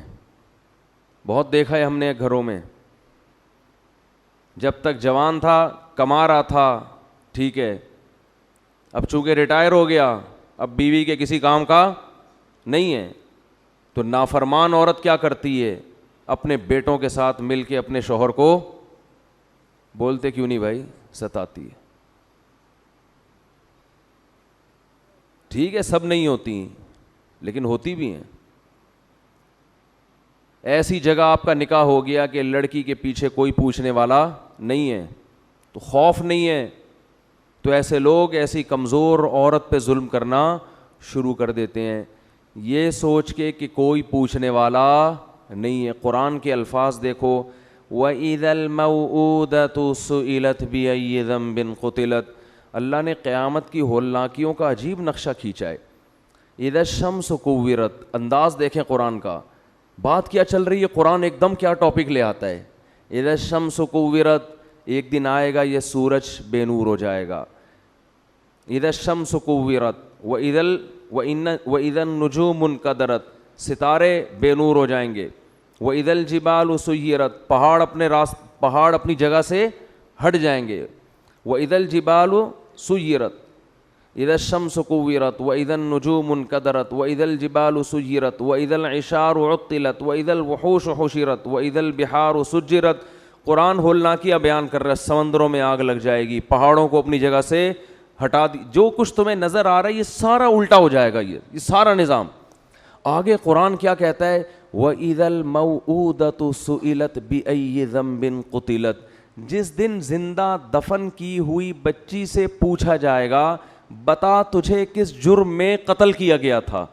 بہت دیکھا ہے ہم نے گھروں میں. جب تک جوان تھا کما رہا تھا ٹھیک ہے, اب چونکہ ریٹائر ہو گیا اب بیوی کے کسی کام کا نہیں ہے, تو نافرمان عورت کیا کرتی ہے, اپنے بیٹوں کے ساتھ مل کے اپنے شوہر کو بولتے کیوں نہیں بھائی ستاتی ہے. ٹھیک ہے سب نہیں ہوتی لیکن ہوتی بھی ہیں. ایسی جگہ آپ کا نکاح ہو گیا کہ لڑکی کے پیچھے کوئی پوچھنے والا نہیں ہے, تو خوف نہیں ہے, تو ایسے لوگ ایسی کمزور عورت پہ ظلم کرنا شروع کر دیتے ہیں یہ سوچ کے کہ کوئی پوچھنے والا نہیں ہے. قرآن کے الفاظ دیکھو, وَإِذَا الْمَوْءُودَةُ سُئِلَتْ بِأَيِّ ذَنبٍ قُتِلَتْ. اللہ نے قیامت کی ہولناکیوں کا عجیب نقشہ کھینچا ہے. اِذَا الشَّمْسُ كُوِّرَتْ, انداز دیکھیں قرآن کا, بات کیا چل رہی ہے, قرآن ایک دم کیا ٹاپک لے آتا ہے. اِذَا الشَّمْسُ كُوِّرَتْ, ایک دن آئے گا یہ سورج بے نور ہو جائے گا. اِذَا الشَّمْسُ كُوِّرَتْ وَإِذَا النُّجُومُ انْكَدَرَتْ, ستارے بے نور ہو جائیں گے. وَإِذَا الْجِبَالُ سُيِّرَتْ, پہاڑ اپنی جگہ سے ہٹ جائیں گے. وَإِذَا الْجِبَالُ سُيِّرَتْ, اِذَا الشَّمْسُ كُوِّرَتْ وَإِذَا النُّجُومُ انْكَدَرَتْ وَإِذَا الْجِبَالُ سُيِّرَتْ وَإِذَا الْعِشَارُ عُطِّلَتْ وَإِذَا الْوُحُوشُ حُشِرَتْ وَإِذَا الْبِحَارُ سُجِّرَتْ. قرآن ہولناکیاں بیان کر رہا ہے, سمندروں میں آگ لگ جائے گی, پہاڑوں کو اپنی جگہ سے ہٹا دی, جو کچھ تمہیں نظر آ رہا ہے یہ سارا الٹا ہو جائے گا, یہ سارا نظام. آگے قرآن کیا کہتا ہے, وَإِذَا الْمَوْءُودَةُ سُئِلَتْ بِأَيِّ ذَنبٍ قُتِلَتْ, جس دن زندہ دفن کی ہوئی بچی سے پوچھا جائے گا بتا تجھے کس جرم میں قتل کیا گیا تھا.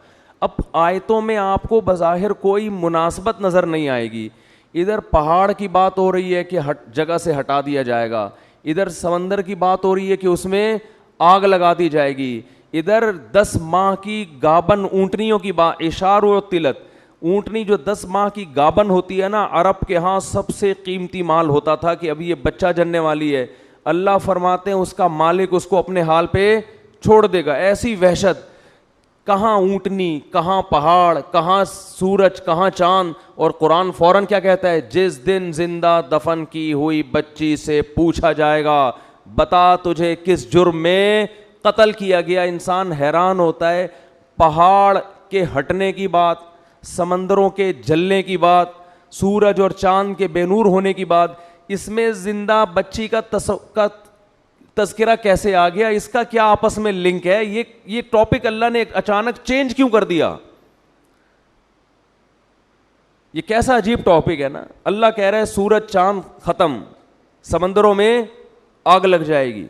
اب آیتوں میں آپ کو بظاہر کوئی مناسبت نظر نہیں آئے گی. ادھر پہاڑ کی بات ہو رہی ہے کہ جگہ سے ہٹا دیا جائے گا, ادھر سمندر کی بات ہو رہی ہے کہ اس میں آگ لگا دی جائے گی, ادھر 10 ماہ کی گابن اونٹنیوں کی بات, اشار و تلت, اونٹنی جو 10 ماہ کی گابن ہوتی ہے نا, عرب کے ہاں سب سے قیمتی مال ہوتا تھا کہ ابھی یہ بچہ جننے والی ہے. اللہ فرماتے ہیں اس کا مالک اس کو اپنے حال پہ چھوڑ دے گا. ایسی وحشت, کہاں اونٹنی, کہاں پہاڑ, کہاں سورج, کہاں چاند. اور قرآن فوراً کیا کہتا ہے, جس دن زندہ دفن کی ہوئی بچی سے پوچھا جائے گا بتا تجھے کس جرم میں قتل کیا گیا. انسان حیران ہوتا ہے, پہاڑ کے ہٹنے کی بات, سمندروں کے جلنے کی بات, سورج اور چاند کے بے نور ہونے کی بات, اس میں زندہ بچی کا تذکرہ کیسے آ گیا, اس کا کیا آپس میں لنک ہے؟ یہ ٹاپک اللہ نے اچانک چینج کیوں کر دیا؟ یہ کیسا عجیب ٹاپک ہے نا. اللہ کہہ رہا ہے سورج چاند ختم, سمندروں میں آگ لگ جائے گی,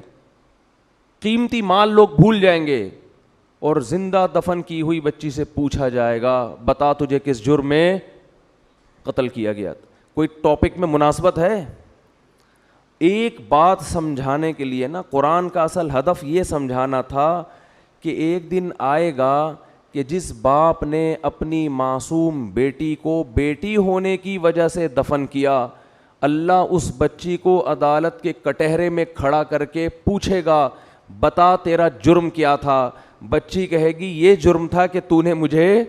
قیمتی مال لوگ بھول جائیں گے, اور زندہ دفن کی ہوئی بچی سے پوچھا جائے گا بتا تجھے کس جرم میں قتل کیا گیا. کوئی ٹاپک میں مناسبت ہے؟ ایک بات سمجھانے کے لیے نا, قرآن کا اصل ہدف یہ سمجھانا تھا کہ ایک دن آئے گا کہ جس باپ نے اپنی معصوم بیٹی کو بیٹی ہونے کی وجہ سے دفن کیا، اللہ اس بچی کو عدالت کے کٹہرے میں کھڑا کر کے پوچھے گا بتا تیرا جرم کیا تھا؟ بچی کہے گی یہ جرم تھا کہ تو نے مجھے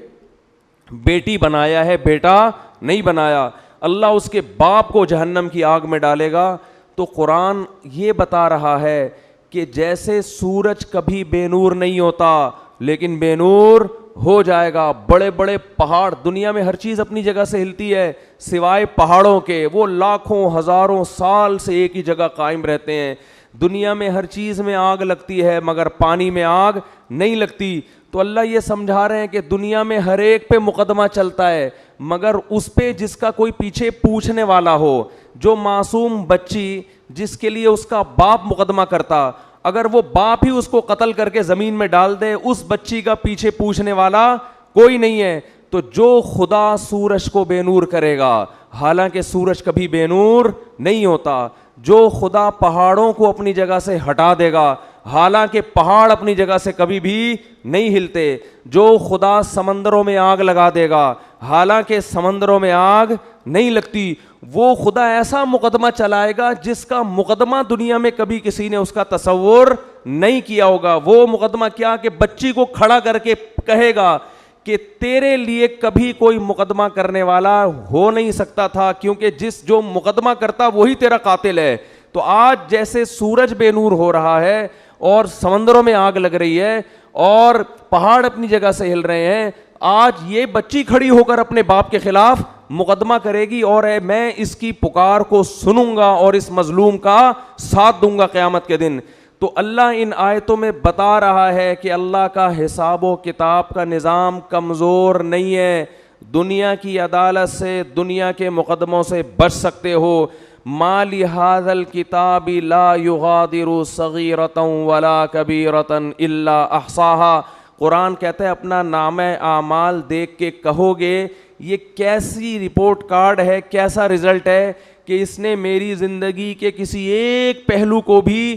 بیٹی بنایا ہے، بیٹا نہیں بنایا۔ اللہ اس کے باپ کو جہنم کی آگ میں ڈالے گا۔ تو قرآن یہ بتا رہا ہے کہ جیسے سورج کبھی بے نور نہیں ہوتا لیکن بے نور ہو جائے گا، بڑے بڑے پہاڑ، دنیا میں ہر چیز اپنی جگہ سے ہلتی ہے سوائے پہاڑوں کے، وہ لاکھوں ہزاروں سال سے ایک ہی جگہ قائم رہتے ہیں۔ دنیا میں ہر چیز میں آگ لگتی ہے مگر پانی میں آگ نہیں لگتی۔ تو اللہ یہ سمجھا رہے ہیں کہ دنیا میں ہر ایک پہ مقدمہ چلتا ہے مگر اس پہ جس کا کوئی پیچھے پوچھنے والا ہو۔ جو معصوم بچی جس کے لیے اس کا باپ مقدمہ کرتا، اگر وہ باپ ہی اس کو قتل کر کے زمین میں ڈال دے، اس بچی کا پیچھے پوچھنے والا کوئی نہیں ہے۔ تو جو خدا سورج کو بے نور کرے گا، حالانکہ سورج کبھی بے نور نہیں ہوتا، جو خدا پہاڑوں کو اپنی جگہ سے ہٹا دے گا، حالانکہ پہاڑ اپنی جگہ سے کبھی بھی نہیں ہلتے، جو خدا سمندروں میں آگ لگا دے گا، حالانکہ سمندروں میں آگ نہیں لگتی، وہ خدا ایسا مقدمہ چلائے گا جس کا مقدمہ دنیا میں کبھی کسی نے اس کا تصور نہیں کیا ہوگا۔ وہ مقدمہ کیا کہ بچی کو کھڑا کر کے کہے گا کہ تیرے لیے کبھی کوئی مقدمہ کرنے والا ہو نہیں سکتا تھا، کیونکہ جو مقدمہ کرتا وہی تیرا قاتل ہے۔ تو آج جیسے سورج بے نور ہو رہا ہے اور سمندروں میں آگ لگ رہی ہے اور پہاڑ اپنی جگہ سے ہل رہے ہیں، آج یہ بچی کھڑی ہو کر اپنے باپ کے خلاف مقدمہ کرے گی اور میں اس کی پکار کو سنوں گا اور اس مظلوم کا ساتھ دوں گا قیامت کے دن۔ تو اللہ ان آیتوں میں بتا رہا ہے کہ اللہ کا حساب و کتاب کا نظام کمزور نہیں ہے۔ دنیا کی عدالت سے، دنیا کے مقدموں سے بچ سکتے ہو۔ ما لہذا الکتاب لا یغادر صغیرۃ ولا کبیرۃ الا احصاها۔ قرآن کہتا ہے اپنا نامہ اعمال دیکھ کے کہو گے یہ کیسی رپورٹ کارڈ ہے، کیسا رزلٹ ہے کہ اس نے میری زندگی کے کسی ایک پہلو کو بھی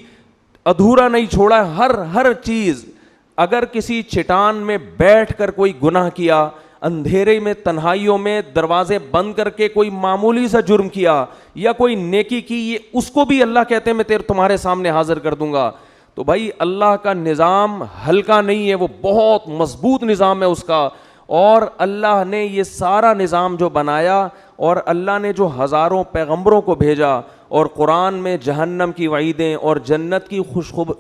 ادھورا نہیں چھوڑا۔ ہر چیز، اگر کسی چٹان میں بیٹھ کر کوئی گناہ کیا، اندھیرے میں تنہائیوں میں دروازے بند کر کے کوئی معمولی سا جرم کیا یا کوئی نیکی کی، یہ اس کو بھی اللہ کہتے ہیں میں تمہارے سامنے حاضر کر دوں گا۔ تو بھائی اللہ کا نظام ہلکا نہیں ہے، وہ بہت مضبوط نظام ہے اس کا۔ اور اللہ نے یہ سارا نظام جو بنایا اور اللہ نے جو ہزاروں پیغمبروں کو بھیجا اور قرآن میں جہنم کی وعیدیں اور جنت کی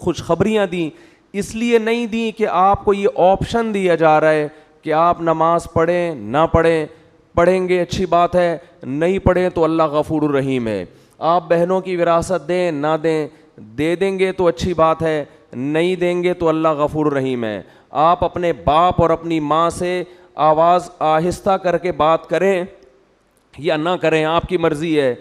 خوشخبریاں دیں، اس لیے نہیں دیں کہ آپ کو یہ آپشن دیا جا رہا ہے کہ آپ نماز پڑھیں نہ پڑھیں، پڑھیں گے اچھی بات ہے، نہیں پڑھیں تو اللہ غفور الرحیم ہے۔ آپ بہنوں کی وراثت دیں نہ دیں، دے دیں گے تو اچھی بات ہے، نہیں دیں گے تو اللہ غفور الرحیم ہے۔ آپ اپنے باپ اور اپنی ماں سے آواز آہستہ کر کے بات کریں یا نہ کریں آپ کی مرضی ہے،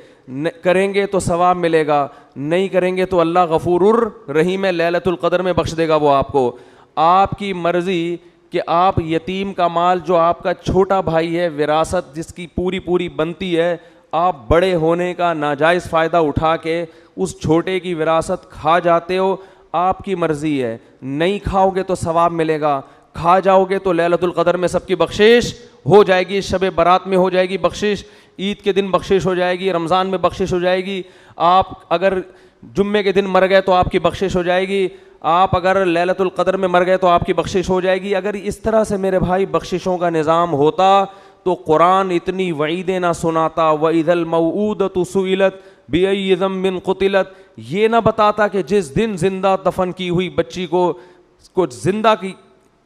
کریں گے تو ثواب ملے گا، نہیں کریں گے تو اللہ غفور الرحیم ہے، لیلۃ القدر میں بخش دے گا وہ آپ کو۔ آپ کی مرضی کہ آپ یتیم کا مال جو آپ کا چھوٹا بھائی ہے، وراثت جس کی پوری بنتی ہے، آپ بڑے ہونے کا ناجائز فائدہ اٹھا کے اس چھوٹے کی وراثت کھا جاتے ہو، آپ کی مرضی ہے، نہیں کھاؤ گے تو ثواب ملے گا، کھا جاؤ گے تو لیلۃ القدر میں سب کی بخشش ہو جائے گی، شب برات میں ہو جائے گی بخشش، عید کے دن بخشش ہو جائے گی، رمضان میں بخشش ہو جائے گی، آپ اگر جمعے کے دن مر گئے تو آپ کی بخشش ہو جائے گی، آپ اگر لیلۃ القدر میں مر گئے تو آپ کی بخشش ہو جائے گی۔ اگر اس طرح سے میرے بھائی بخششوں کا نظام ہوتا تو قرآن اتنی وعیدیں نہ سناتا، وَإِذَا الْمَوْءُودَةُ سُئِلَتْ بِأَيِّ ذَنبٍ قُتِلَتْ، یہ نہ بتاتا کہ جس دن زندہ دفن کی ہوئی بچی کو زندہ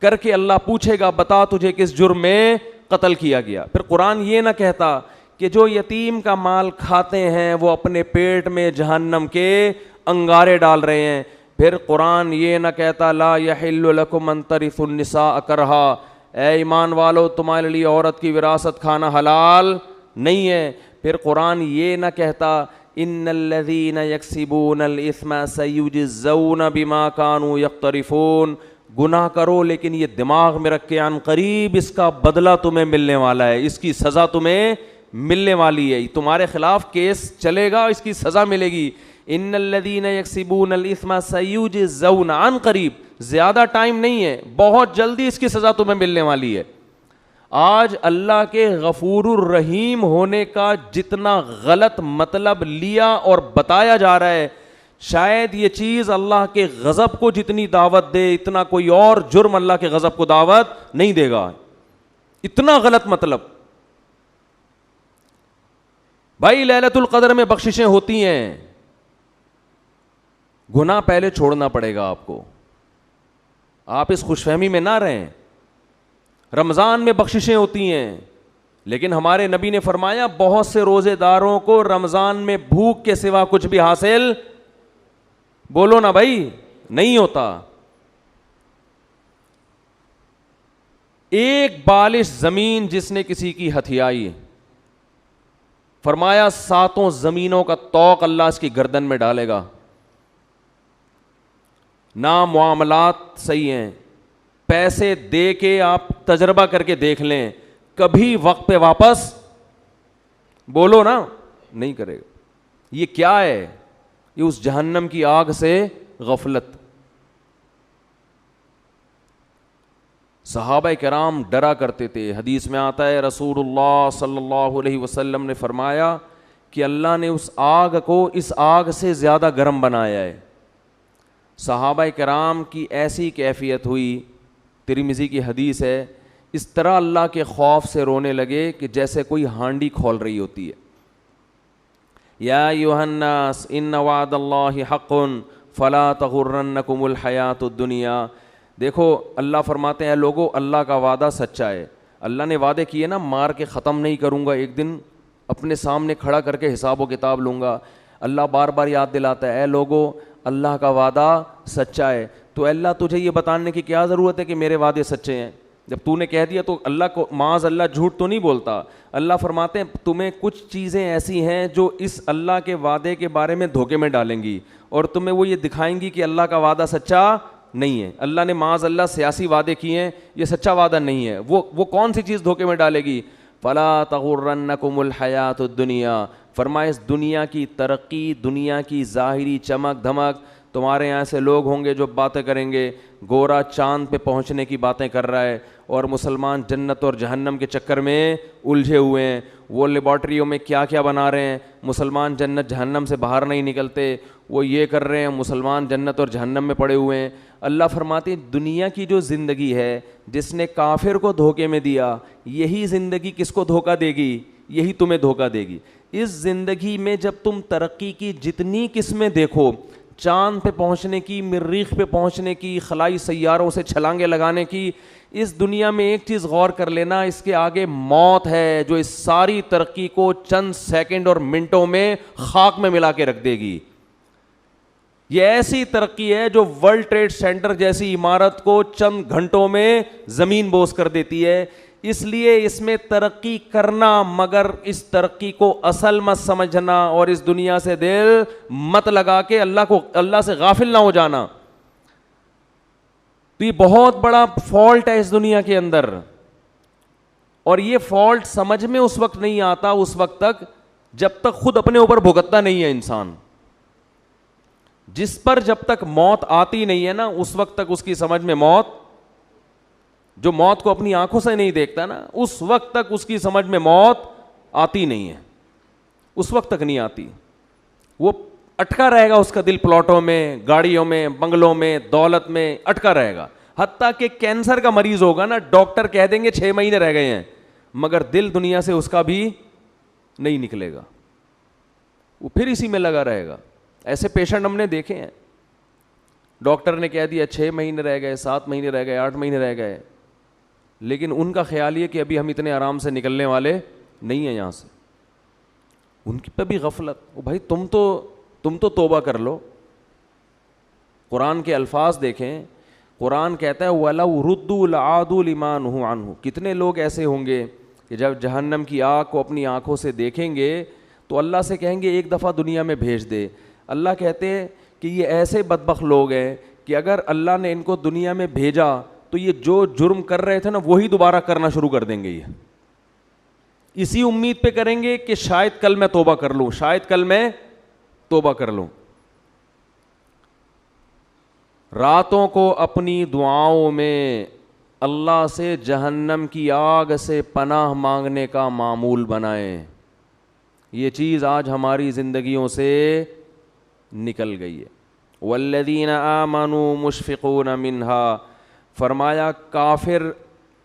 کر کے اللہ پوچھے گا بتا تجھے کس جرم میں قتل کیا گیا۔ پھر قرآن یہ نہ کہتا کہ جو یتیم کا مال کھاتے ہیں وہ اپنے پیٹ میں جہنم کے انگارے ڈال رہے ہیں۔ پھر قرآن یہ نہ کہتا لا یحل لکم ان ترثوا النساء کرہا، اے ایمان والو تمہارے لیے عورت کی وراثت کھانا حلال نہیں ہے۔ پھر قرآن یہ نہ کہتا ان الذین یکسبون الاثم سیجزون بما کانوا یقترفون، گناہ کرو لیکن یہ دماغ میں رکھ کے عن قریب اس کا بدلہ تمہیں ملنے والا ہے، اس کی سزا تمہیں ملنے والی ہے، تمہارے خلاف کیس چلے گا، اس کی سزا ملے گی۔ ان الذین یکسبون الاثم سیجزون، عن قریب زیادہ ٹائم نہیں ہے, بہت جلدی اس کی سزا تمہیں ملنے والی ہے. آج اللہ کے غفور الرحیم ہونے کا جتنا غلط مطلب لیا اور بتایا جا رہا ہے, شاید یہ چیز اللہ کے غضب کو جتنی دعوت دے اتنا کوئی اور جرم اللہ کے غضب کو دعوت نہیں دے گا. اتنا غلط مطلب. بھائی لیلۃ القدر میں بخششیں ہوتی ہیں, گناہ پہلے چھوڑنا پڑے گا آپ کو, آپ اس خوش فہمی میں نہ رہیں. رمضان میں بخششیں ہوتی ہیں, لیکن ہمارے نبی نے فرمایا بہت سے روزے داروں کو رمضان میں بھوک کے سوا کچھ بھی حاصل, بولو نا بھائی, نہیں ہوتا. ایک بالش زمین جس نے کسی کی ہتھیائی, فرمایا 7 زمینوں کا طوق اللہ اس کی گردن میں ڈالے گا. نہ معاملات صحیح ہیں, پیسے دے کے آپ تجربہ کر کے دیکھ لیں, کبھی وقت پہ واپس, بولو نا, نہیں کرے گا. یہ کیا ہے؟ یہ اس جہنم کی آگ سے غفلت. صحابہ کرام ڈرا کرتے تھے. حدیث میں آتا ہے رسول اللہ صلی اللہ علیہ وسلم نے فرمایا کہ اللہ نے اس آگ کو اس آگ سے زیادہ گرم بنایا ہے. صحابہ کرام کی ایسی کیفیت ہوئی, ترمذی کی حدیث ہے, اس طرح اللہ کے خوف سے رونے لگے کہ جیسے کوئی ہانڈی کھول رہی ہوتی ہے. یا ایھا الناس ان وعد اللہ حق فلا تغرنکم الحیات الدنیا. دیکھو اللہ فرماتے ہیں لوگوں, اللہ کا وعدہ سچا ہے. اللہ نے وعدے کیے نا, مار کے ختم نہیں کروں گا, ایک دن اپنے سامنے کھڑا کر کے حساب و کتاب لوں گا. اللہ بار بار یاد دلاتا ہے, اے لوگوں اللہ کا وعدہ سچا ہے. تو اللہ تجھے یہ بتانے کی کیا ضرورت ہے کہ میرے وعدے سچے ہیں؟ جب تو نے کہہ دیا تو اللہ کو معاذ اللہ جھوٹ تو نہیں بولتا. اللہ فرماتے ہیں تمہیں کچھ چیزیں ایسی ہیں جو اس اللہ کے وعدے کے بارے میں دھوکے میں ڈالیں گی, اور تمہیں وہ یہ دکھائیں گی کہ اللہ کا وعدہ سچا نہیں ہے. اللہ نے معاذ اللہ سیاسی وعدے کیے ہیں, یہ سچا وعدہ نہیں ہے. وہ کون سی چیز دھوکے میں ڈالے گی؟ فلا تغرنکم الحیات الدنیا. فرمائے اس دنیا کی ترقی, دنیا کی ظاہری چمک دھمک, تمہارے یہاں سے لوگ ہوں گے جو باتیں کریں گے گورا چاند پہ پہنچنے کی باتیں کر رہا ہے, اور مسلمان جنت اور جہنم کے چکر میں الجھے ہوئے ہیں. وہ لیبارٹریوں میں کیا کیا بنا رہے ہیں, مسلمان جنت جہنم سے باہر نہیں نکلتے. وہ یہ کر رہے ہیں, مسلمان جنت اور جہنم میں پڑے ہوئے ہیں. اللہ فرماتے ہیں دنیا کی جو زندگی ہے جس نے کافر کو دھوکے میں دیا, یہی زندگی کس کو دھوکہ دے گی؟ یہی تمہیں دھوکہ دے گی. اس زندگی میں جب تم ترقی کی جتنی قسمیں دیکھو, چاند پہ پہنچنے کی, مریخ پہ پہنچنے کی, خلائی سیاروں سے چھلانگیں لگانے کی, اس دنیا میں ایک چیز غور کر لینا, اس کے آگے موت ہے جو اس ساری ترقی کو چند سیکنڈ اور منٹوں میں خاک میں ملا کے رکھ دے گی. یہ ایسی ترقی ہے جو ورلڈ ٹریڈ سینٹر جیسی عمارت کو چند گھنٹوں میں زمین بوس کر دیتی ہے. اس لیے اس میں ترقی کرنا, مگر اس ترقی کو اصل مت سمجھنا, اور اس دنیا سے دل مت لگا کے اللہ سے غافل نہ ہو جانا. تو یہ بہت بڑا فالٹ ہے اس دنیا کے اندر, اور یہ فالٹ سمجھ میں اس وقت نہیں آتا, اس وقت تک جب تک خود اپنے اوپر بھگتتا نہیں ہے انسان. جس پر جب تک موت آتی نہیں ہے نا, اس وقت تک اس کی سمجھ میں موت, جو موت کو اپنی آنکھوں سے نہیں دیکھتا نا, اس وقت تک اس کی سمجھ میں موت آتی نہیں ہے, اس وقت تک نہیں آتی. وہ اٹکا رہے گا, اس کا دل پلاٹوں میں, گاڑیوں میں, بنگلوں میں, دولت میں اٹکا رہے گا. حتیٰ کہ کینسر کا مریض ہوگا نا, ڈاکٹر کہہ دیں گے 6 مہینے رہ گئے ہیں, مگر دل دنیا سے اس کا بھی نہیں نکلے گا, وہ پھر اسی میں لگا رہے گا. ایسے پیشنٹ ہم نے دیکھے ہیں, ڈاکٹر نے کہہ دیا 6 مہینے رہ گئے, 7 مہینے رہ گئے, 8 مہینے رہ گئے, لیکن ان کا خیال یہ کہ ابھی ہم اتنے آرام سے نکلنے والے نہیں ہیں یہاں سے. ان کی پہ بھی غفلت. بھائی تم تو توبہ کر لو. قرآن کے الفاظ دیکھیں, قرآن کہتا ہے وَلَوْ رُدُّوا لَعَادُوا لِمَا نُهُوا عَنْهُ. کتنے لوگ ایسے ہوں گے کہ جب جہنم کی آگ کو اپنی آنکھوں سے دیکھیں گے تو اللہ سے کہیں گے ایک دفعہ دنیا میں بھیج دے. اللہ کہتے ہیں کہ یہ ایسے بدبخت لوگ ہیں کہ اگر اللہ نے ان کو دنیا میں بھیجا تو یہ جو جرم کر رہے تھے نا وہی دوبارہ کرنا شروع کر دیں گے. یہ اسی امید پہ کریں گے کہ شاید کل میں توبہ کر لوں, شاید کل میں توبہ کر لوں. راتوں کو اپنی دعاؤں میں اللہ سے جہنم کی آگ سے پناہ مانگنے کا معمول بنائیں. یہ چیز آج ہماری زندگیوں سے نکل گئی ہے. والذین آمنوا مشفقون منہا, فرمایا کافر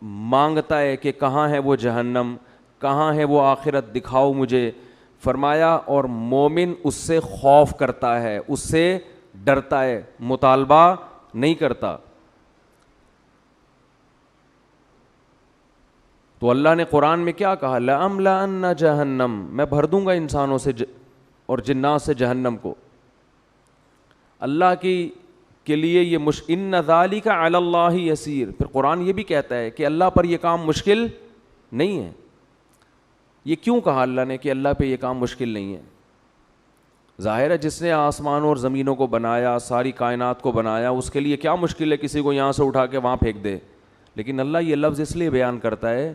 مانگتا ہے کہ کہاں ہے وہ جہنم, کہاں ہے وہ آخرت, دکھاؤ مجھے. فرمایا اور مومن اس سے خوف کرتا ہے, اس سے ڈرتا ہے, مطالبہ نہیں کرتا. تو اللہ نے قرآن میں کیا کہا؟ لَأَمْلَأَنَّ جَهَنَّمَ, میں بھر دوں گا انسانوں سے اور جنات سے جہنم کو. اللہ کے لیے یہ إِنَّ ذَلِكَ عَلَى اللَّهِ يَسِيرٌ. پھر قرآن یہ بھی کہتا ہے کہ اللہ پر یہ کام مشکل نہیں ہے. یہ کیوں کہا اللہ نے کہ اللہ پہ یہ کام مشکل نہیں ہے؟ ظاہر ہے جس نے آسمانوں اور زمینوں کو بنایا, ساری کائنات کو بنایا, اس کے لیے کیا مشکل ہے کسی کو یہاں سے اٹھا کے وہاں پھینک دے. لیکن اللہ یہ لفظ اس لیے بیان کرتا ہے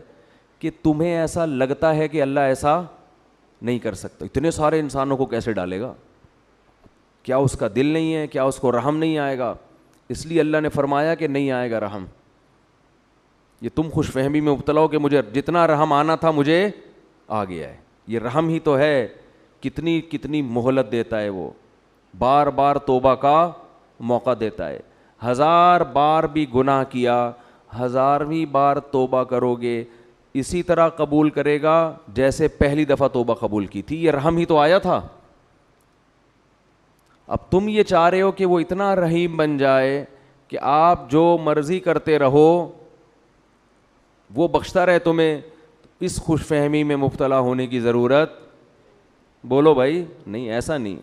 کہ تمہیں ایسا لگتا ہے کہ اللہ ایسا نہیں کر سکتا. اتنے سارے انسانوں کو کیسے ڈالے گا؟ کیا اس کا دل نہیں ہے؟ کیا اس کو رحم نہیں آئے گا؟ اس لیے اللہ نے فرمایا کہ نہیں آئے گا رحم. یہ تم خوش فہمی میں مبتلا ہو کہ مجھے جتنا رحم آنا تھا مجھے آ گیا ہے. یہ رحم ہی تو ہے. کتنی کتنی مہلت دیتا ہے وہ, بار بار توبہ کا موقع دیتا ہے. 1000 بار بھی گناہ کیا, 1000ویں بار توبہ کرو گے اسی طرح قبول کرے گا جیسے پہلی دفعہ توبہ قبول کی تھی. یہ رحم ہی تو آیا تھا. اب تم یہ چاہ رہے ہو کہ وہ اتنا رحیم بن جائے کہ آپ جو مرضی کرتے رہو وہ بخشتا رہے تمہیں. اس خوش فہمی میں مبتلا ہونے کی ضرورت, بولو بھائی, نہیں, ایسا نہیں.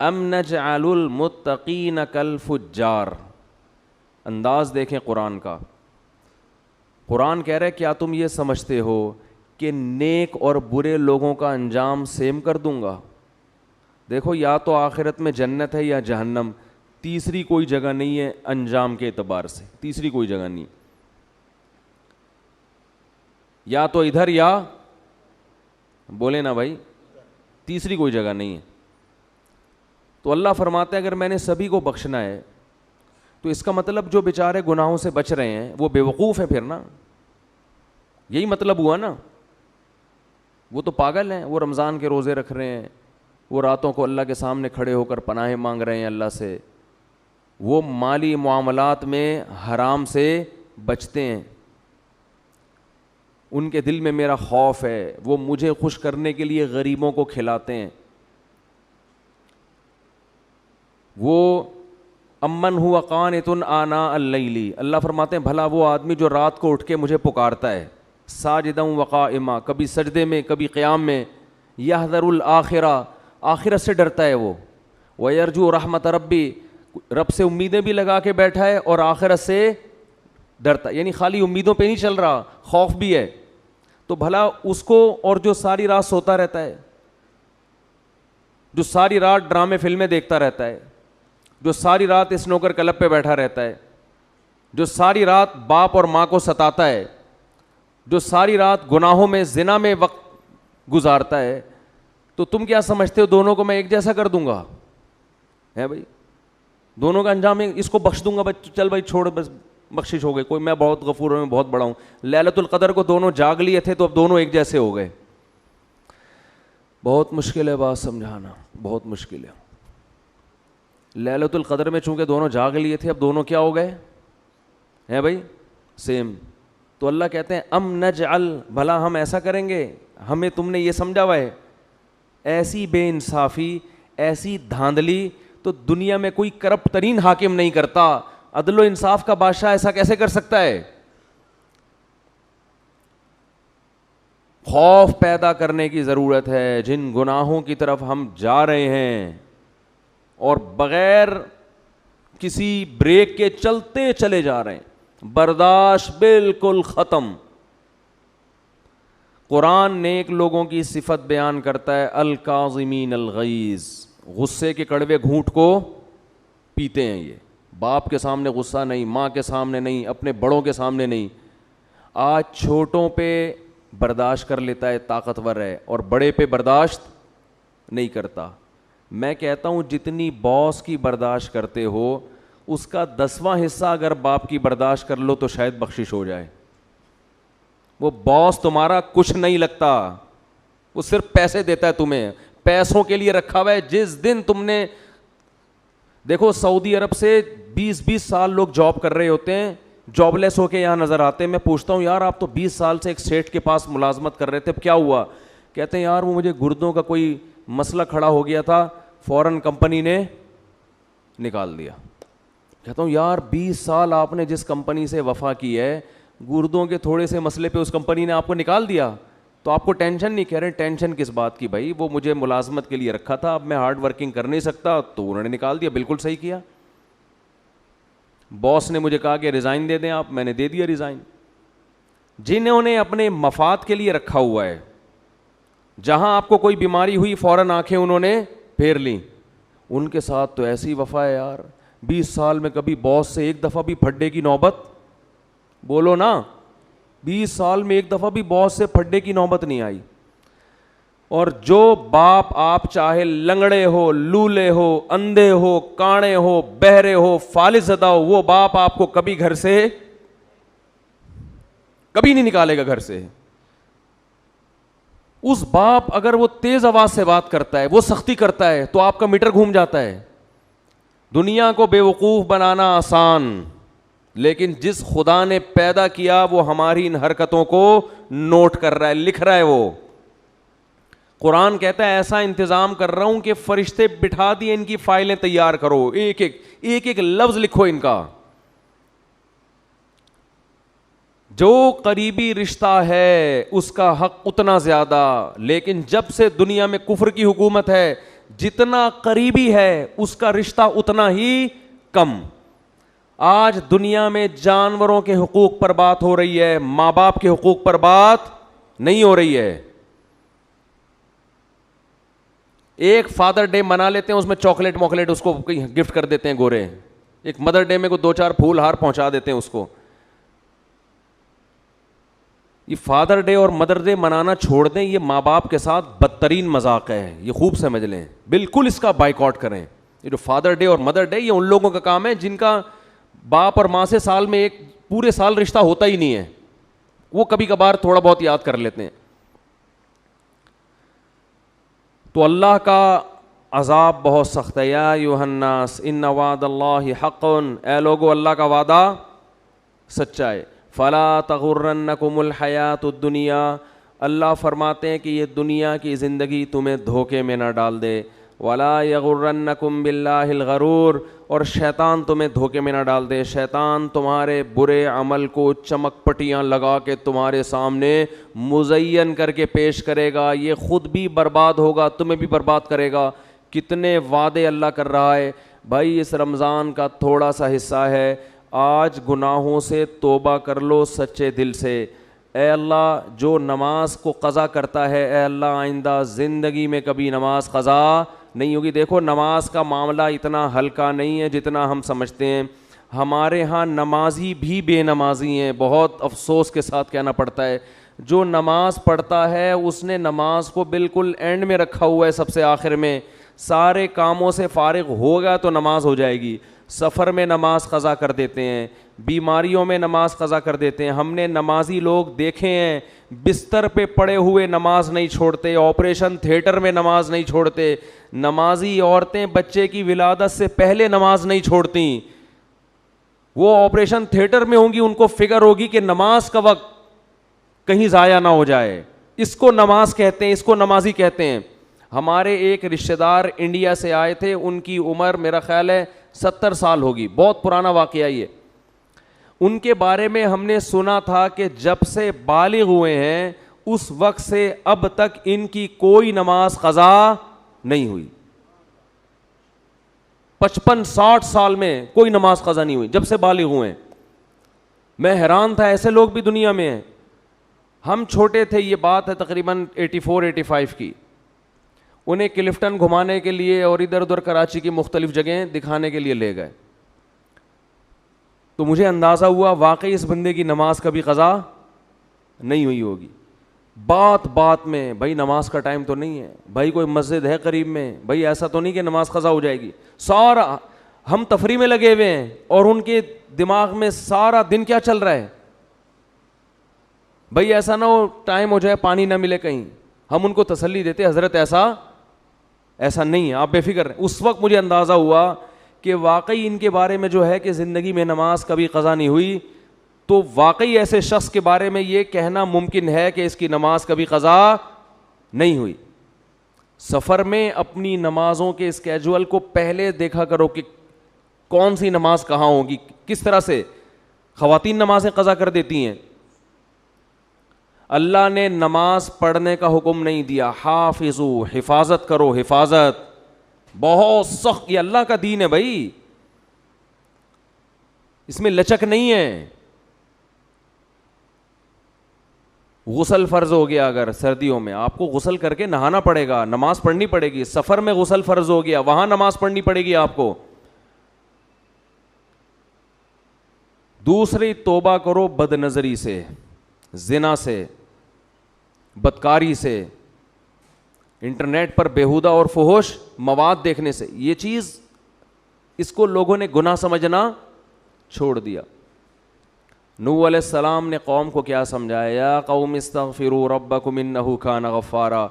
ام نجعل المتقین کالفجار. انداز دیکھیں قرآن کا. قرآن کہہ رہا ہے کیا تم یہ سمجھتے ہو کہ نیک اور برے لوگوں کا انجام سیم کر دوں گا؟ دیکھو یا تو آخرت میں جنت ہے یا جہنم, تیسری کوئی جگہ نہیں ہے انجام کے اعتبار سے, تیسری کوئی جگہ نہیں. یا تو ادھر یا بولے نا بھائی, تیسری کوئی جگہ نہیں ہے. تو اللہ فرماتا ہے اگر میں نے سبھی کو بخشنا ہے تو اس کا مطلب جو بیچارے گناہوں سے بچ رہے ہیں وہ بے وقوف ہیں پھر نا, یہی مطلب ہوا نا. وہ تو پاگل ہیں, وہ رمضان کے روزے رکھ رہے ہیں, وہ راتوں کو اللہ کے سامنے کھڑے ہو کر پناہیں مانگ رہے ہیں اللہ سے, وہ مالی معاملات میں حرام سے بچتے ہیں, ان کے دل میں میرا خوف ہے, وہ مجھے خوش کرنے کے لیے غریبوں کو کھلاتے ہیں. وہ امن ہوا قانت آناء اللیل, اللہ فرماتے ہیں بھلا وہ آدمی جو رات کو اٹھ کے مجھے پکارتا ہے, ساجدا وقائما, کبھی سجدے میں کبھی قیام میں, یحذر الآخرہ, آخرت سے ڈرتا ہے وہ, ویرجو رحمت ربی, رب سے امیدیں بھی لگا کے بیٹھا ہے اور آخرت سے ڈرتا, یعنی خالی امیدوں پہ نہیں چل رہا, خوف بھی ہے. تو بھلا اس کو, اور جو ساری رات سوتا رہتا ہے, جو ساری رات ڈرامے فلمیں دیکھتا رہتا ہے, جو ساری رات اسنوکر کلب پہ بیٹھا رہتا ہے, جو ساری رات باپ اور ماں کو ستاتا ہے, جو ساری رات گناہوں میں زنا میں وقت گزارتا ہے, تو تم کیا سمجھتے ہو دونوں کو میں ایک جیسا کر دوں گا؟ ہے بھائی, دونوں کا انجام اس کو بخش دوں گا, چل بھائی چھوڑ, بس بخشش ہو گئی, کوئی میں بہت غفور ہوں, میں بہت بڑا ہوں. لیلۃ القدر کو دونوں جاگ لیے تھے تو اب دونوں ایک جیسے ہو گئے. بہت مشکل ہے بات سمجھانا, بہت مشکل ہے. لیلۃ القدر میں چونکہ دونوں جاگ لیے تھے اب دونوں کیا ہو گئے ہیں بھائی؟ سیم. تو اللہ کہتے ہیں ام نجعل, بھلا ہم ایسا کریں گے, ہمیں تم نے یہ سمجھا ہوا ہے, ایسی بے انصافی, ایسی دھاندلی تو دنیا میں کوئی کرپٹ ترین حاکم نہیں کرتا. عدل و انصاف کا بادشاہ ایسا کیسے کر سکتا ہے؟ خوف پیدا کرنے کی ضرورت ہے. جن گناہوں کی طرف ہم جا رہے ہیں اور بغیر کسی بریک کے چلتے چلے جا رہے ہیں, برداشت بالکل ختم. قرآن نیک لوگوں کی صفت بیان کرتا ہے, الکاظمین الغیظ, غصے کے کڑوے گھونٹ کو پیتے ہیں. یہ باپ کے سامنے غصہ نہیں, ماں کے سامنے نہیں, اپنے بڑوں کے سامنے نہیں. آج چھوٹوں پہ برداشت کر لیتا ہے, طاقتور ہے, اور بڑے پہ برداشت نہیں کرتا. میں کہتا ہوں جتنی باس کی برداشت کرتے ہو اس کا 10واں حصہ اگر باپ کی برداشت کر لو تو شاید بخشش ہو جائے. وہ باس تمہارا کچھ نہیں لگتا, وہ صرف پیسے دیتا ہے تمہیں, پیسوں کے لیے رکھا ہوا ہے. جس دن تم نے دیکھو سعودی عرب سے 20 سال لوگ جاب کر رہے ہوتے ہیں, جاب لیس ہو کے یہاں نظر آتے ہیں. میں پوچھتا ہوں یار آپ تو 20 سال سے ایک سیٹ کے پاس ملازمت کر رہے تھے, اب کیا ہوا؟ کہتے ہیں یار وہ مجھے گردوں کا کوئی مسئلہ کھڑا ہو گیا تھا, فوراً کمپنی نے نکال دیا. کہتا ہوں یار 20 سال آپ نے جس کمپنی سے وفا کی ہے, گردوں کے تھوڑے سے مسئلے پہ اس کمپنی نے آپ کو نکال دیا, تو آپ کو ٹینشن نہیں؟ کہہ رہے ٹینشن کس بات کی بھائی, وہ مجھے ملازمت کے لیے رکھا تھا, اب میں ہارڈ ورکنگ کر نہیں سکتا تو انہوں نے نکال دیا. بالکل صحیح کیا. باس نے مجھے کہا کہ ریزائن دے دیں آپ, میں نے دے دیا ریزائن. جنہوں نے اپنے مفاد کے لیے رکھا ہوا ہے, جہاں آپ کو کوئی بیماری ہوئی فوراً آنکھیں انہوں نے پھیر لیں, ان کے ساتھ تو ایسی وفا ہے یار. 20 سال میں کبھی باس سے ایک دفعہ بھی پھڈے کی نوبت, بولو نا, 20 سال میں ایک دفعہ بھی باس سے پھڈے کی نوبت نہیں آئی. اور جو باپ آپ چاہے لنگڑے ہو, لولے ہو, اندھے ہو, کاڑے ہو, بہرے ہو, فالج زدہ ہو, وہ باپ آپ کو کبھی گھر سے کبھی نہیں نکالے گا گھر سے. اس باپ اگر وہ تیز آواز سے بات کرتا ہے, وہ سختی کرتا ہے, تو آپ کا میٹر گھوم جاتا ہے. دنیا کو بے وقوف بنانا آسان, لیکن جس خدا نے پیدا کیا وہ ہماری ان حرکتوں کو نوٹ کر رہا ہے, لکھ رہا ہے. وہ قرآن کہتا ہے ایسا انتظام کر رہا ہوں کہ فرشتے بٹھا دیے, ان کی فائلیں تیار کرو, ایک ایک لفظ لکھو ان کا. جو قریبی رشتہ ہے اس کا حق اتنا زیادہ, لیکن جب سے دنیا میں کفر کی حکومت ہے, جتنا قریبی ہے اس کا رشتہ اتنا ہی کم. آج دنیا میں جانوروں کے حقوق پر بات ہو رہی ہے, ماں باپ کے حقوق پر بات نہیں ہو رہی ہے. ایک فادر ڈے منا لیتے ہیں, اس میں چاکلیٹ اس کو گفٹ کر دیتے ہیں گورے. ایک مدر ڈے میں کو 2-4 پھول ہار پہنچا دیتے ہیں اس کو. یہ فادر ڈے اور مدر ڈے منانا چھوڑ دیں, یہ ماں باپ کے ساتھ بدترین مذاق ہے, یہ خوب سمجھ لیں. بالکل اس کا بائیکاٹ کریں. یہ جو فادر ڈے اور مدر ڈے, یہ ان لوگوں کا کام ہے جن کا باپ اور ماں سے سال میں ایک پورے سال رشتہ ہوتا ہی نہیں ہے, وہ کبھی کبھار تھوڑا بہت یاد کر لیتے ہیں. تو اللہ کا عذاب بہت سخت ہے. یا ایھا الناس ان وعد اللہ حق, اے لوگو اللہ کا وعدہ سچا ہے. فلا تغرنکم الحیات الدنیا, اللہ فرماتے ہیں کہ یہ دنیا کی زندگی تمہیں دھوکے میں نہ ڈال دے. ولا یغرنکم باللہ الغرور, اور شیطان تمہیں دھوکے میں نہ ڈال دے. شیطان تمہارے برے عمل کو چمک پٹیاں لگا کے تمہارے سامنے مزین کر کے پیش کرے گا, یہ خود بھی برباد ہوگا, تمہیں بھی برباد کرے گا. کتنے وعدے اللہ کر رہا ہے بھائی. اس رمضان کا تھوڑا سا حصہ ہے, آج گناہوں سے توبہ کر لو سچے دل سے. اے اللہ جو نماز کو قضا کرتا ہے, اے اللہ آئندہ زندگی میں کبھی نماز قضا نہیں ہوگی. دیکھو نماز کا معاملہ اتنا ہلکا نہیں ہے جتنا ہم سمجھتے ہیں. ہمارے ہاں نمازی بھی بے نمازی ہیں, بہت افسوس کے ساتھ کہنا پڑتا ہے. جو نماز پڑھتا ہے اس نے نماز کو بالکل اینڈ میں رکھا ہوا ہے, سب سے آخر میں. سارے کاموں سے فارغ ہوگا تو نماز ہو جائے گی. سفر میں نماز قضا کر دیتے ہیں, بیماریوں میں نماز قضا کر دیتے ہیں. ہم نے نمازی لوگ دیکھے ہیں بستر پہ پڑے ہوئے نماز نہیں چھوڑتے, آپریشن تھیٹر میں نماز نہیں چھوڑتے. نمازی عورتیں بچے کی ولادت سے پہلے نماز نہیں چھوڑتی. وہ آپریشن تھیٹر میں ہوں گی, ان کو فکر ہوگی کہ نماز کا وقت کہیں ضائع نہ ہو جائے. اس کو نماز کہتے ہیں, اس کو نمازی کہتے ہیں. ہمارے ایک رشتہ دار انڈیا سے آئے تھے, ان کی عمر میرا خیال ہے 70 سال ہوگی, بہت پرانا واقعہ یہ. ان کے بارے میں ہم نے سنا تھا کہ جب سے بالغ ہوئے ہیں اس وقت سے اب تک ان کی کوئی نماز قضا نہیں ہوئی. 55-60 سال میں کوئی نماز قضا نہیں ہوئی جب سے بالغ ہوئے ہیں. میں حیران تھا, ایسے لوگ بھی دنیا میں ہیں. ہم چھوٹے تھے, یہ بات ہے تقریباً 84-85 کی. انہیں کلفٹن گھمانے کے لیے اور ادھر ادھر کراچی کی مختلف جگہیں دکھانے کے لیے لے گئے, تو مجھے اندازہ ہوا واقعی اس بندے کی نماز کبھی قضا نہیں ہوئی ہوگی. بات بات میں بھائی نماز کا ٹائم تو نہیں ہے, بھائی کوئی مسجد ہے قریب میں, بھائی ایسا تو نہیں کہ نماز قضا ہو جائے گی. سارا ہم تفریح میں لگے ہوئے ہیں اور ان کے دماغ میں سارا دن کیا چل رہا ہے, بھائی ایسا نہ ہو ٹائم ہو جائے پانی نہ ملے کہیں. ہم ان کو تسلی دیتے حضرت ایسا نہیں ہے, آپ بے فکر رہیں. اس وقت مجھے اندازہ ہوا کہ واقعی ان کے بارے میں جو ہے کہ زندگی میں نماز کبھی قضا نہیں ہوئی, تو واقعی ایسے شخص کے بارے میں یہ کہنا ممکن ہے کہ اس کی نماز کبھی قضا نہیں ہوئی. سفر میں اپنی نمازوں کے اسکیجول کو پہلے دیکھا کرو کہ کون سی نماز کہاں ہوگی. کس طرح سے خواتین نمازیں قضا کر دیتی ہیں. اللہ نے نماز پڑھنے کا حکم نہیں دیا, حافظو حفاظت کرو, حفاظت بہت سخت, یہ اللہ کا دین ہے بھائی, اس میں لچک نہیں ہے. غسل فرض ہو گیا, اگر سردیوں میں آپ کو غسل کر کے نہانا پڑے گا, نماز پڑھنی پڑے گی. سفر میں غسل فرض ہو گیا, وہاں نماز پڑھنی پڑے گی آپ کو. دوسری, توبہ کرو بد نظری سے, زنا سے, بدکاری سے, انٹرنیٹ پر بیہودہ اور فحش مواد دیکھنے سے. یہ چیز اس کو لوگوں نے گناہ سمجھنا چھوڑ دیا. نوح علیہ السلام نے قوم کو کیا سمجھایا, یا قوم استغفروا ربکم انہ کان غفارا,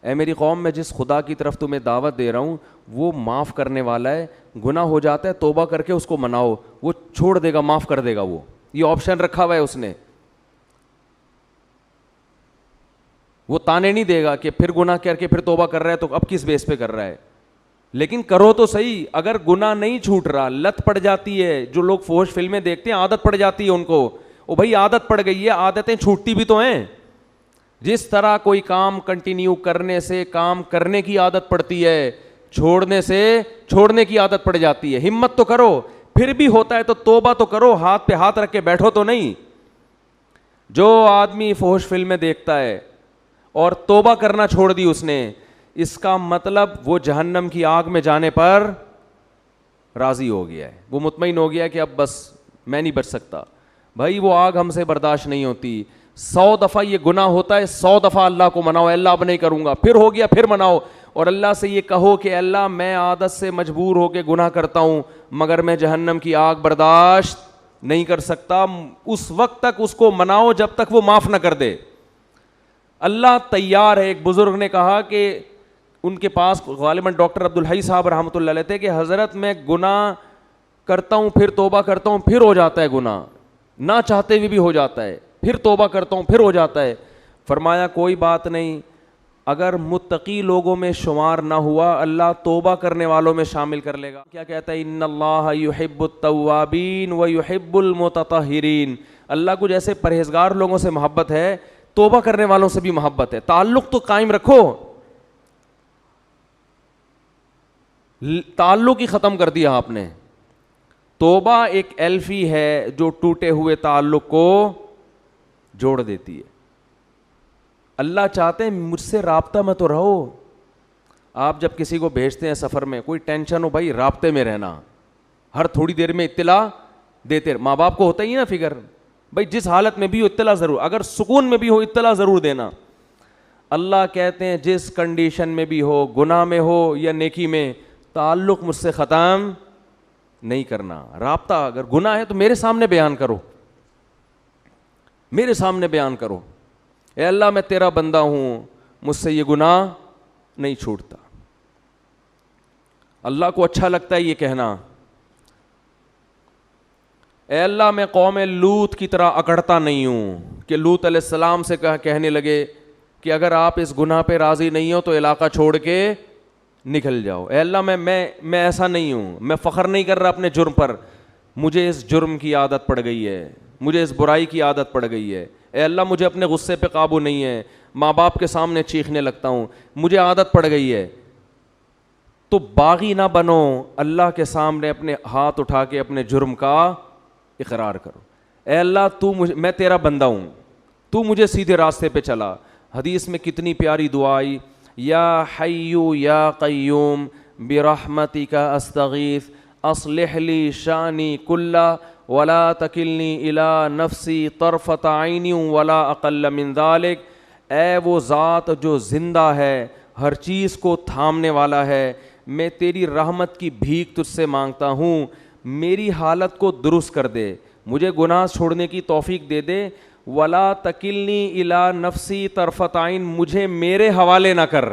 اے میری قوم میں جس خدا کی طرف تمہیں دعوت دے رہا ہوں وہ معاف کرنے والا ہے. گناہ ہو جاتا ہے توبہ کر کے اس کو مناؤ, وہ چھوڑ دے گا, معاف کر دے گا. وہ یہ آپشن رکھا ہوا ہے اس نے. وہ تانے نہیں دے گا کہ پھر گناہ کر کے پھر توبہ کر رہا ہے تو اب کس بیس پہ کر رہا ہے, لیکن کرو تو صحیح. اگر گناہ نہیں چھوٹ رہا, لت پڑ جاتی ہے, جو لوگ فحش فلمیں دیکھتے ہیں عادت پڑ جاتی ہے ان کو, او بھائی عادت پڑ گئی ہے, عادتیں چھوٹتی بھی تو ہیں. جس طرح کوئی کام کنٹینیو کرنے سے کام کرنے کی عادت پڑتی ہے, چھوڑنے سے چھوڑنے کی عادت پڑ جاتی ہے. ہمت تو کرو, پھر بھی ہوتا ہے تو توبہ تو کرو, ہاتھ پہ ہاتھ رکھ کے بیٹھو تو نہیں. جو آدمی فحش فلمیں دیکھتا ہے اور توبہ کرنا چھوڑ دی اس نے, اس کا مطلب وہ جہنم کی آگ میں جانے پر راضی ہو گیا ہے, وہ مطمئن ہو گیا کہ اب بس میں نہیں بچ سکتا. بھائی وہ آگ ہم سے برداشت نہیں ہوتی. 100 دفعہ یہ گناہ ہوتا ہے, 100 دفعہ اللہ کو مناؤ, اللہ اب نہیں کروں گا, پھر ہو گیا پھر مناؤ, اور اللہ سے یہ کہو کہ اللہ میں عادت سے مجبور ہو کے گناہ کرتا ہوں مگر میں جہنم کی آگ برداشت نہیں کر سکتا. اس وقت تک اس کو مناؤ جب تک وہ معاف نہ کر دے. اللہ تیار ہے. ایک بزرگ نے کہا کہ ان کے پاس غالباً ڈاکٹر عبدالحی صاحب رحمۃ اللہ علیہ تھے کہ حضرت میں گناہ کرتا ہوں پھر توبہ کرتا ہوں پھر ہو جاتا ہے گناہ, نہ چاہتے ہوئے بھی ہو جاتا ہے, پھر توبہ کرتا ہوں پھر ہو جاتا ہے. فرمایا کوئی بات نہیں, اگر متقی لوگوں میں شمار نہ ہوا اللہ توبہ کرنے والوں میں شامل کر لے گا. کیا کہتا ہے, ان اللہ یحب التوابین ویحب المتطہرین. اللہ کو جیسے پرہیزگار لوگوں سے محبت ہے, توبہ کرنے والوں سے بھی محبت ہے. تعلق تو قائم رکھو, تعلق ہی ختم کر دیا آپ نے. توبہ ایک ایلفی ہے جو ٹوٹے ہوئے تعلق کو جوڑ دیتی ہے. اللہ چاہتے ہیں مجھ سے رابطہ میں تو رہو. آپ جب کسی کو بھیجتے ہیں سفر میں, کوئی ٹینشن ہو بھائی رابطے میں رہنا, ہر تھوڑی دیر میں اطلاع دیتے. ماں باپ کو ہوتا ہی نا فکر, بھائی جس حالت میں بھی ہو اطلاع ضرور, اگر سکون میں بھی ہو اطلاع ضرور دینا. اللہ کہتے ہیں جس کنڈیشن میں بھی ہو, گناہ میں ہو یا نیکی میں, تعلق مجھ سے ختم نہیں کرنا. رابطہ اگر گناہ ہے تو میرے سامنے بیان کرو, میرے سامنے بیان کرو, اے اللہ میں تیرا بندہ ہوں, مجھ سے یہ گناہ نہیں چھوٹتا. اللہ کو اچھا لگتا ہے یہ کہنا, اے اللہ میں قوم لوط کی طرح اکڑتا نہیں ہوں, کہ لوط علیہ السلام سے کہنے لگے کہ اگر آپ اس گناہ پہ راضی نہیں ہو تو علاقہ چھوڑ کے نکل جاؤ. اے اللہ میں ایسا نہیں ہوں, میں فخر نہیں کر رہا اپنے جرم پر, مجھے اس جرم کی عادت پڑ گئی ہے, مجھے اس برائی کی عادت پڑ گئی ہے. اے اللہ مجھے اپنے غصے پہ قابو نہیں ہے, ماں باپ کے سامنے چیخنے لگتا ہوں, مجھے عادت پڑ گئی ہے. تو باغی نہ بنو, اللہ کے سامنے اپنے ہاتھ اٹھا کے اپنے جرم کا اقرار کرو. اے اللہ میں تیرا بندہ ہوں, تو مجھے سیدھے راستے پہ چلا. حدیث میں کتنی پیاری دعا آئی, یا حیو یا قیوم برحمتک استغیث اصلح لی شانی کلہ ولا تکلنی الی نفسی طرفۃ عین ولا اقل من ذلک. اے وہ ذات جو زندہ ہے, ہر چیز کو تھامنے والا ہے, میں تیری رحمت کی بھیک تجھ سے مانگتا ہوں, میری حالت کو درست کر دے, مجھے گناہ چھوڑنے کی توفیق دے دے. ولا تکلنی الی نفسی طرفۃ عین, مجھے میرے حوالے نہ کر,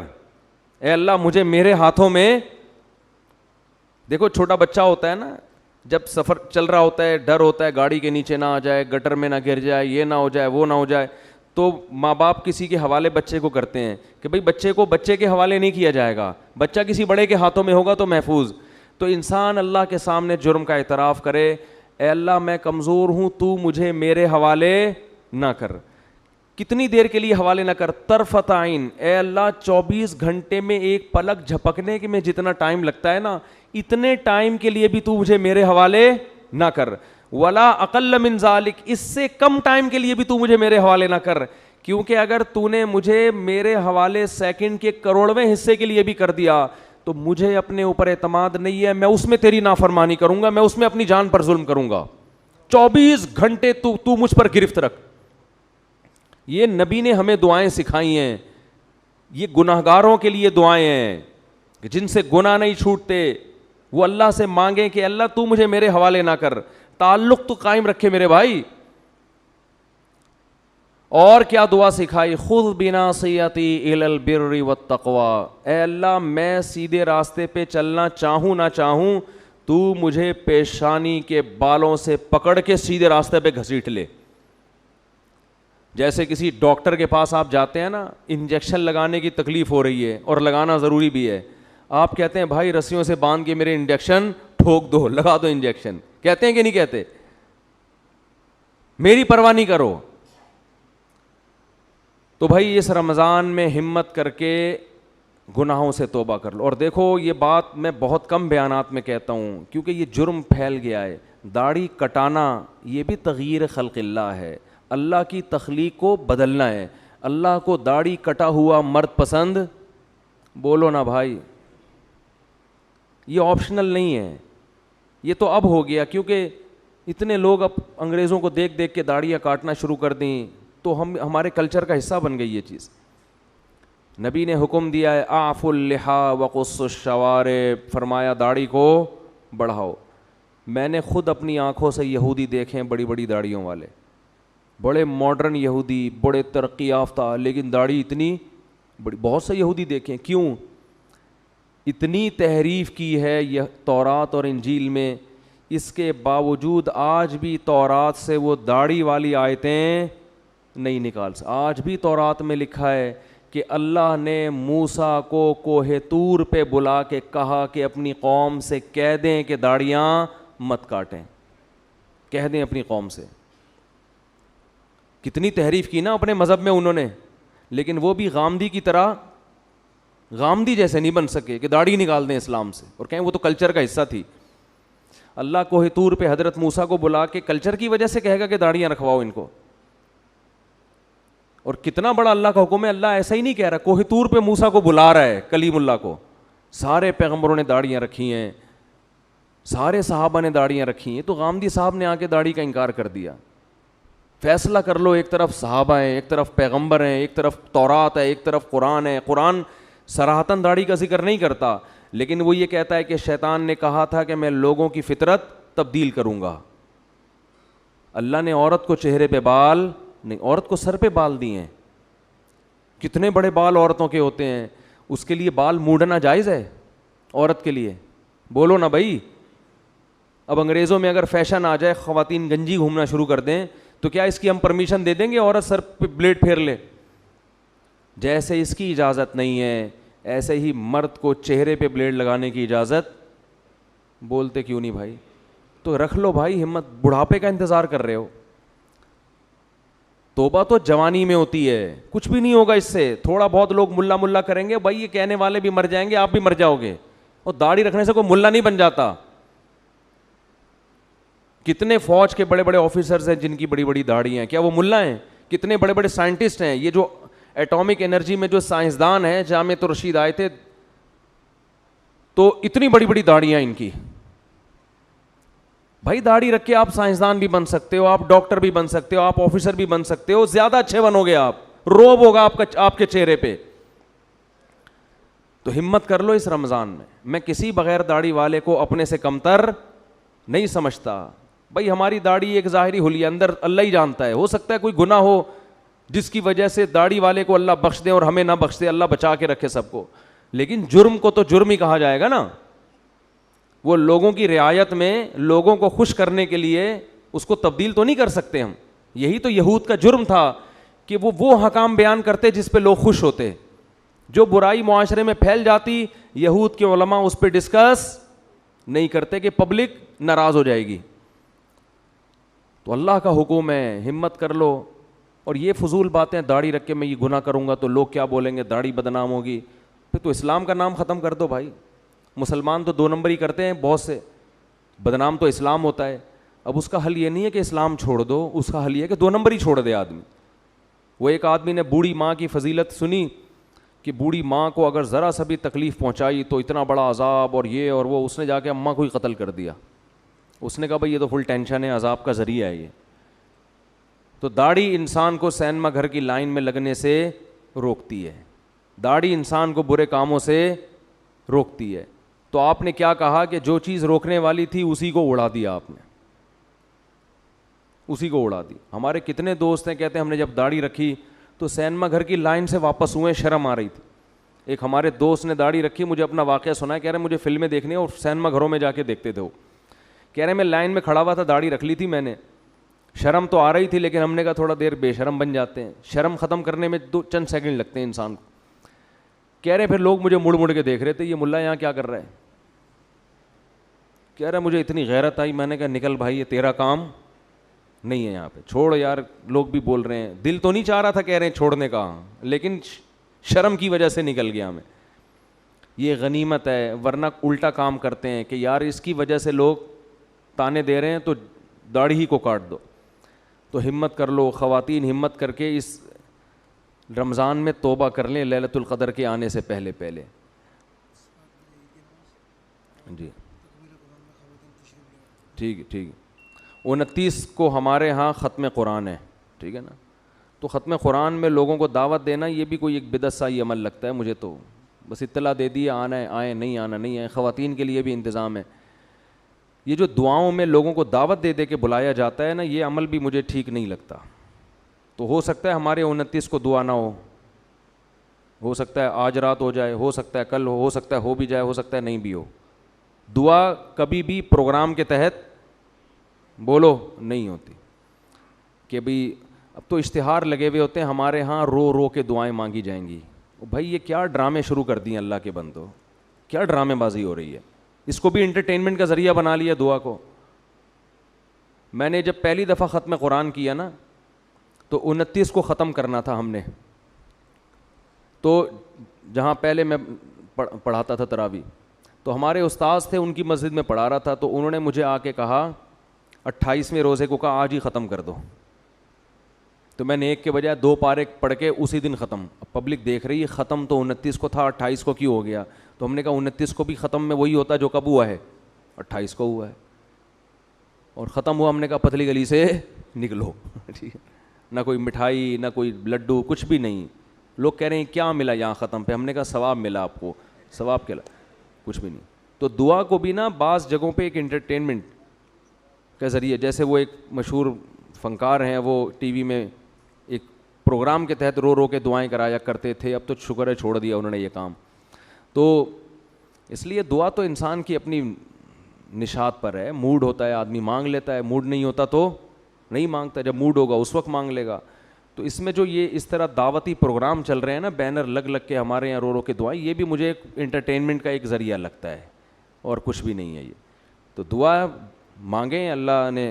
اے اللہ مجھے میرے ہاتھوں میں. دیکھو چھوٹا بچہ ہوتا ہے نا, جب سفر چل رہا ہوتا ہے ڈر ہوتا ہے گاڑی کے نیچے نہ آ جائے, گٹر میں نہ گر جائے, یہ نہ ہو جائے, وہ نہ ہو جائے, تو ماں باپ کسی کے حوالے بچے کو کرتے ہیں کہ بھئی بچے کو بچے کے حوالے نہیں کیا جائے گا, بچہ کسی بڑے کے ہاتھوں میں ہوگا تو محفوظ. تو انسان اللہ کے سامنے جرم کا اعتراف کرے, اے اللہ میں کمزور ہوں, تو مجھے میرے حوالے نہ کر. کتنی دیر کے لیے حوالے نہ کر؟ طرفۃ عین, اے اللہ 24 گھنٹے میں ایک پلک جھپکنے کے میں جتنا ٹائم لگتا ہے نا, اتنے ٹائم کے لیے بھی تو مجھے میرے حوالے نہ کر. ولا اقل من ذالک, اس سے کم ٹائم کے لیے بھی تو مجھے میرے حوالے نہ کر, کیونکہ اگر تو نے مجھے میرے حوالے سیکنڈ کے کروڑویں حصے کے لیے بھی کر دیا تو مجھے اپنے اوپر اعتماد نہیں ہے, میں اس میں تیری نافرمانی کروں گا, میں اس میں اپنی جان پر ظلم کروں گا. 24 گھنٹے تو مجھ پر گرفت رکھ. یہ نبی نے ہمیں دعائیں سکھائی ہیں, یہ گناہگاروں کے لیے دعائیں ہیں کہ جن سے گناہ نہیں چھوٹتے, وہ اللہ سے مانگیں کہ اللہ تو مجھے میرے حوالے نہ کر, تعلق تو قائم رکھے میرے بھائی. اور کیا دعا سکھائی؟ خذ بناصیتی الی البر والتقوی, اے اللہ میں سیدھے راستے پہ چلنا چاہوں نہ چاہوں, تو مجھے پیشانی کے بالوں سے پکڑ کے سیدھے راستے پہ گھسیٹ لے. جیسے کسی ڈاکٹر کے پاس آپ جاتے ہیں نا, انجیکشن لگانے کی تکلیف ہو رہی ہے اور لگانا ضروری بھی ہے, آپ کہتے ہیں بھائی رسیوں سے باندھ کے میرے انجیکشن ٹھوک دو, لگا دو انجیکشن, کہتے ہیں کہ نہیں کہتے؟ میری پرواہ نہیں کرو. تو بھائی اس رمضان میں ہمت کر کے گناہوں سے توبہ کر لو. اور دیکھو یہ بات میں بہت کم بیانات میں کہتا ہوں کیونکہ یہ جرم پھیل گیا ہے. داڑھی کٹانا یہ بھی تغییر خلق اللہ ہے, اللہ کی تخلیق کو بدلنا ہے. اللہ کو داڑھی کٹا ہوا مرد پسند؟ بولو نا بھائی, یہ آپشنل نہیں ہے, یہ تو اب ہو گیا کیونکہ اتنے لوگ اب انگریزوں کو دیکھ دیکھ کے داڑیاں کاٹنا شروع کر دیں, تو ہمارے کلچر کا حصہ بن گئی یہ چیز. نبی نے حکم دیا ہے اعفوا اللحى وقصوا الشوارب, فرمایا داڑھی کو بڑھاؤ. میں نے خود اپنی آنکھوں سے یہودی دیکھے ہیں بڑی بڑی داڑھیوں والے, بڑے ماڈرن یہودی, بڑے ترقی یافتہ, لیکن داڑھی اتنی بڑی. بہت سے یہودی دیکھیں, کیوں؟ اتنی تحریف کی ہے یہ تورات اور انجیل میں, اس کے باوجود آج بھی تورات سے وہ داڑھی والی آیتیں نہیں نکال سکتے. آج بھی تورات میں لکھا ہے کہ اللہ نے موسیٰ کو کوہ طور پہ بلا کے کہا کہ اپنی قوم سے کہہ دیں کہ داڑیاں مت کاٹیں, کہہ دیں اپنی قوم سے. کتنی تحریف کی نا اپنے مذہب میں انہوں نے, لیکن وہ بھی غامدی کی طرح, غامدی جیسے نہیں بن سکے کہ داڑھی نکال دیں اسلام سے اور کہیں وہ تو کلچر کا حصہ تھی. اللہ کوہ طور پہ حضرت موسیٰ کو بلا کے کلچر کی وجہ سے کہے گا کہ داڑیاں رکھواؤ ان کو. اور کتنا بڑا اللہ کا حکم ہے, اللہ ایسا ہی نہیں کہہ رہا, کوہ طور پہ موسیٰ کو بلا رہا ہے, کلیم اللہ کو. سارے پیغمبروں نے داڑیاں رکھی ہیں, سارے صحابہ نے داڑیاں رکھی ہیں, تو غامدی صاحب نے آ کے داڑھی کا انکار کر دیا. فیصلہ کر لو, ایک طرف صحابہ ہیں, ایک طرف پیغمبر ہیں, ایک طرف تورات ہے, ایک طرف قرآن ہے. قرآن صراحتاً داڑھی کا ذکر نہیں کرتا, لیکن وہ یہ کہتا ہے کہ شیطان نے کہا تھا کہ میں لوگوں کی فطرت تبدیل کروں گا. اللہ نے عورت کو چہرے پہ بال نہیں, عورت کو سر پہ بال دیے ہیں. کتنے بڑے بال عورتوں کے ہوتے ہیں, اس کے لیے بال موڑنا جائز ہے عورت کے لیے؟ بولو نا بھائی. اب انگریزوں میں اگر فیشن آ جائے, خواتین گنجی گھومنا شروع کر دیں, تو کیا اس کی ہم پرمیشن دے دیں گے عورت سر پہ بلیڈ پھیر لے؟ جیسے اس کی اجازت نہیں ہے, ایسے ہی مرد کو چہرے پہ بلیڈ لگانے کی اجازت. بولتے کیوں نہیں بھائی؟ تو رکھ لو بھائی ہمت, بڑھاپے کا انتظار کر رہے ہو. توبہ تو جوانی میں ہوتی ہے, کچھ بھی نہیں ہوگا اس سے. تھوڑا بہت لوگ ملا ملا کریں گے, بھائی یہ کہنے والے بھی مر جائیں گے, آپ بھی مر جاؤ گے. اور داڑھی رکھنے سے کوئی ملا نہیں بن جاتا. کتنے فوج کے بڑے بڑے آفیسرز ہیں جن کی بڑی بڑی داڑھی ہیں, کیا وہ ملا ہیں؟ کتنے بڑے بڑے سائنٹسٹ ہیں, یہ جو ایٹامک انرجی میں جو سائنسدان ہیں, جامعۃ الرشید آئے تھے, تو اتنی بڑی بڑی داڑیاں ان کی. بھائی داڑھی رکھ کے آپ سائنسدان بھی بن سکتے ہو, آپ ڈاکٹر بھی بن سکتے ہو, آپ آفیسر بھی بن سکتے ہو, زیادہ اچھے بنو گے آپ. روب ہوگا آپ کے چہرے پہ. تو ہمت کر لو اس رمضان میں. میں کسی بغیر داڑھی والے کو اپنے سے کمتر نہیں سمجھتا. بھائی ہماری داڑھی ایک ظاہری حلیہ, اندر اللہ ہی جانتا ہے. ہو سکتا ہے کوئی گناہ ہو جس کی وجہ سے داڑھی والے کو اللہ بخش دے اور ہمیں نہ بخش دے, اللہ بچا کے رکھے سب کو, لیکن جرم کو تو جرم ہی کہا جائے گا نا. وہ لوگوں کی رعایت میں لوگوں کو خوش کرنے کے لیے اس کو تبدیل تو نہیں کر سکتے ہم. یہی تو یہود کا جرم تھا کہ وہ حکام بیان کرتے جس پہ لوگ خوش ہوتے. جو برائی معاشرے میں پھیل جاتی, یہود کے علماء اس پہ ڈسکس نہیں کرتے کہ پبلک ناراض ہو جائے گی. تو اللہ کا حکم ہے, ہمت کر لو. اور یہ فضول باتیں, داڑھی رکھ کے میں یہ گناہ کروں گا تو لوگ کیا بولیں گے, داڑھی بدنام ہوگی, پھر تو اسلام کا نام ختم کر دو بھائی. مسلمان تو 2 نمبر ہی کرتے ہیں بہت سے, بدنام تو اسلام ہوتا ہے. اب اس کا حل یہ نہیں ہے کہ اسلام چھوڑ دو, اس کا حل یہ ہے کہ 2 نمبر ہی چھوڑ دے آدمی. وہ ایک آدمی نے بوڑھی ماں کی فضیلت سنی کہ بوڑھی ماں کو اگر ذرا سا بھی تکلیف پہنچائی تو اتنا بڑا عذاب اور یہ اور وہ, اس نے جا کے اماں کو ہی قتل کر دیا. اس نے کہا بھائی یہ تو فل ٹینشن ہے, عذاب کا ذریعہ ہے یہ. تو داڑھی انسان کو سینما گھر کی لائن میں لگنے سے روکتی ہے, داڑھی انسان کو برے کاموں سے روکتی ہے. تو آپ نے کیا کہا کہ جو چیز روکنے والی تھی اسی کو اڑا دیا آپ نے, اسی کو اڑا دی. ہمارے کتنے دوست ہیں کہتے ہیں ہم نے جب داڑھی رکھی تو سینما گھر کی لائن سے واپس ہوئے, شرم آ رہی تھی. ایک ہمارے دوست نے داڑھی رکھی, مجھے اپنا واقعہ سنا, کہہ رہے مجھے فلمیں دیکھنی اور سینما گھروں میں جا کے دیکھتے تھے وہ. کہہ رہے میں لائن میں کھڑا ہوا تھا, داڑھی رکھ لی تھی میں نے, شرم تو آ رہی تھی لیکن ہم نے کہا تھوڑا دیر بے شرم بن جاتے ہیں, شرم ختم کرنے میں 2 سیکنڈ لگتے ہیں انسان کو. کہہ رہے پھر لوگ مجھے مڑ مڑ کے دیکھ رہے تھے, یہ ملا یہاں کیا کر رہا ہے. کہہ رہا مجھے اتنی غیرت آئی, میں نے کہا نکل بھائی, یہ تیرا کام نہیں ہے یہاں پہ, چھوڑ یار. لوگ بھی بول رہے ہیں, دل تو نہیں چاہ رہا تھا کہہ رہے ہیں چھوڑنے کا, لیکن شرم کی وجہ سے نکل گیا میں. یہ غنیمت ہے, ورنہ الٹا کام کرتے ہیں کہ یار اس کی وجہ سے لوگ تانے دے رہے ہیں تو داڑھی ہی کو کاٹ دو. تو ہمت کر لو خواتین, ہمت کر کے اس رمضان میں توبہ کر لیں لیلۃ القدر کے آنے سے پہلے پہلے. جی ٹھیک ہے, ٹھیک ہے. 29 کو ہمارے ہاں ختم قرآن ہے, ٹھیک ہے نا. تو ختم قرآن میں لوگوں کو دعوت دینا یہ بھی کوئی ایک بدعت سا ہی عمل لگتا ہے مجھے. تو بس اطلاع دے دی, آنا ہے آئیں, نہیں آنا نہیں آئیں. خواتین کے لیے بھی انتظام ہے. یہ جو دعاؤں میں لوگوں کو دعوت دے دے کے بلایا جاتا ہے نا, یہ عمل بھی مجھے ٹھیک نہیں لگتا. تو ہو سکتا ہے ہمارے 29 کو دعا نہ ہو سکتا ہے آج رات ہو جائے, ہو سکتا ہے کل ہو سکتا ہے ہو بھی جائے, ہو سکتا ہے نہیں بھی ہو. دعا کبھی بھی پروگرام کے تحت بولو نہیں ہوتی کہ بھئی اب تو اشتہار لگے ہوئے ہوتے ہیں ہمارے ہاں, رو رو کے دعائیں مانگی جائیں گی. بھائی یہ کیا ڈرامے شروع کر دیے اللہ کے بندو, کیا ڈرامے بازی ہو رہی ہے. اس کو بھی انٹرٹینمنٹ کا ذریعہ بنا لیا دعا کو. میں نے جب پہلی دفعہ ختم قرآن کیا نا تو 29 کو ختم کرنا تھا ہم نے. تو جہاں پہلے میں پڑھاتا تھا تراویح, تو ہمارے استاذ تھے, ان کی مسجد میں پڑھا رہا تھا. تو انہوں نے مجھے آ کے کہا 28ویں روزے کو کہا آج ہی ختم کر دو. تو میں نے 1 کے بجائے 2 پارے پڑھ کے اسی دن ختم. اب پبلک دیکھ رہی ہے ختم تو 29 کو تھا, 28 کو کیوں ہو گیا. تو ہم نے کہا 29 کو بھی ختم میں وہی ہوتا جو کب ہوا ہے, 28 کو ہوا ہے. اور ختم ہوا, ہم نے کہا پتلی گلی سے نکلو. ٹھیک ہے, نہ کوئی مٹھائی نہ کوئی لڈو, کچھ بھی نہیں. لوگ کہہ رہے ہیں کیا ملا یہاں ختم پہ, ہم نے کہا ثواب ملا آپ کو. ثواب کیا, کچھ بھی نہیں. تو دعا کو بھی نا بعض جگہوں پہ ایک انٹرٹینمنٹ کے ذریعے, جیسے وہ ایک مشہور فنکار ہیں, وہ ٹی وی میں ایک پروگرام کے تحت رو رو کے دعائیں کرایا کرتے تھے. اب تو شکر ہے چھوڑ دیا انہوں نے یہ کام. تو اس لیے دعا تو انسان کی اپنی نشاط پر ہے, موڈ ہوتا ہے آدمی مانگ لیتا ہے, موڈ نہیں ہوتا تو نہیں مانگتا, جب موڈ ہوگا اس وقت مانگ لے گا. تو اس میں جو یہ اس طرح دعوتی پروگرام چل رہے ہیں نا, بینر لگ لگ کے ہمارے یہاں رو رو کے دعائیں, یہ بھی مجھے ایک انٹرٹینمنٹ کا ایک ذریعہ لگتا ہے اور کچھ بھی نہیں ہے یہ. تو دعا مانگیں, اللہ نے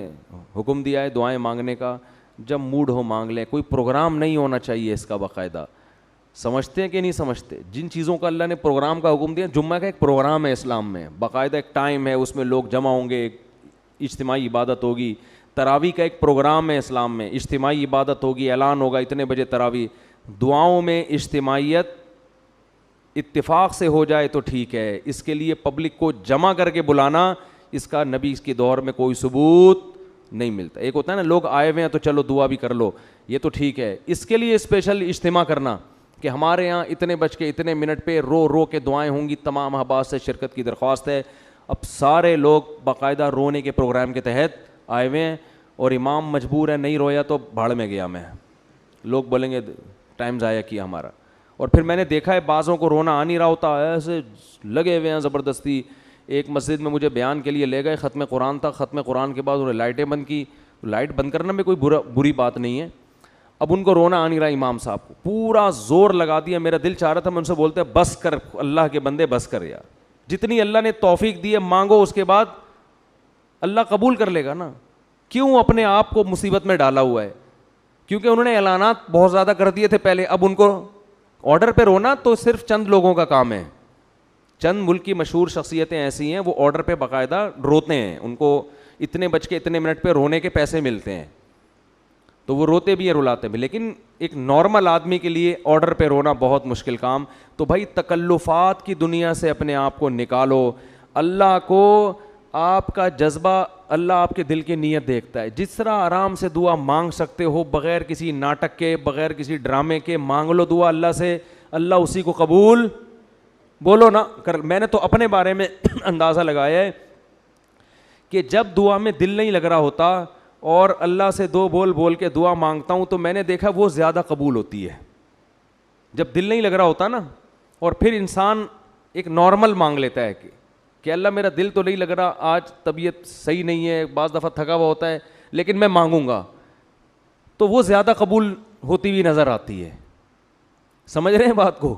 حکم دیا ہے دعائیں مانگنے کا, جب موڈ ہو مانگ لیں. کوئی پروگرام نہیں ہونا چاہیے اس کا باقاعدہ. سمجھتے ہیں کہ نہیں سمجھتے, جن چیزوں کا اللہ نے پروگرام کا حکم دیا, جمعہ کا ایک پروگرام ہے اسلام میں, باقاعدہ ایک ٹائم ہے, اس میں لوگ جمع ہوں گے, اجتماعی عبادت ہوگی. تراویح کا ایک پروگرام ہے اسلام میں, اجتماعی عبادت ہوگی, اعلان ہوگا اتنے بجے تراویح. دعاؤں میں اجتماعیت اتفاق سے ہو جائے تو ٹھیک ہے, اس کے لیے پبلک کو جمع کر کے بلانا, اس کا نبی اس کے دور میں کوئی ثبوت نہیں ملتا. ایک ہوتا ہے نا لوگ آئے ہوئے ہیں تو چلو دعا بھی کر لو, یہ تو ٹھیک ہے, اس کے لیے اسپیشل اجتماع کرنا کہ ہمارے یہاں اتنے بج کے اتنے منٹ پہ رو رو کے دعائیں ہوں گی, تمام احباب سے شرکت کی درخواست ہے. اب سارے لوگ باقاعدہ رونے کے پروگرام کے تحت آئے ہوئے ہیں اور امام مجبور ہے, نہیں رویا تو بھاڑ میں گیا میں, لوگ بولیں گے ٹائم ضائع کیا ہمارا. اور پھر میں نے دیکھا ہے بعضوں کو رونا آ نہیں رہا ہوتا, ایسے لگے ہوئے ہیں زبردستی. ایک مسجد میں مجھے بیان کے لیے لے گئے, ختم قرآن تھا, ختم قرآن کے بعد انہوں نے لائٹیں بند کی. لائٹ بند کرنا میں کوئی بری بات نہیں ہے, اب ان کو رونا آ نہیں رہا امام صاحب کو, پورا زور لگا دیا. میرا دل چاہ رہا تھا میں ان سے بولتے بس کر, اللہ کے بندے بس کر یار, جتنی اللہ نے توفیق دی ہے مانگو, اس کے بعد اللہ قبول کر لے گا نا. کیوں اپنے آپ کو مصیبت میں ڈالا ہوا ہے؟ کیونکہ انہوں نے اعلانات بہت زیادہ کر دیے تھے پہلے, اب ان کو آرڈر پہ رونا تو صرف چند لوگوں کا کام ہے. چند ملک کی مشہور شخصیتیں ایسی ہیں وہ آرڈر پہ باقاعدہ روتے ہیں, ان کو اتنے بج کے اتنے منٹ پہ رونے کے پیسے ملتے ہیں تو وہ روتے بھی ہیں رلاتے بھی. لیکن ایک نارمل آدمی کے لیے آرڈر پہ رونا بہت مشکل کام. تو بھائی تکلفات کی دنیا سے اپنے آپ کو نکالو. اللہ کو آپ کا جذبہ, اللہ آپ کے دل کی نیت دیکھتا ہے. جس طرح آرام سے دعا مانگ سکتے ہو بغیر کسی ناٹک کے, بغیر کسی ڈرامے کے, مانگ لو دعا اللہ سے, اللہ اسی کو قبول بولو نا کر. میں نے تو اپنے بارے میں اندازہ لگایا ہے کہ جب دعا میں دل نہیں لگ رہا ہوتا اور اللہ سے دو بول بول کے دعا مانگتا ہوں تو میں نے دیکھا وہ زیادہ قبول ہوتی ہے. جب دل نہیں لگ رہا ہوتا نا, اور پھر انسان ایک نارمل مانگ لیتا ہے کہ اللہ میرا دل تو نہیں لگ رہا, آج طبیعت صحیح نہیں ہے, بعض دفعہ تھکا ہوا ہوتا ہے, لیکن میں مانگوں گا, تو وہ زیادہ قبول ہوتی ہوئی نظر آتی ہے. سمجھ رہے ہیں بات کو؟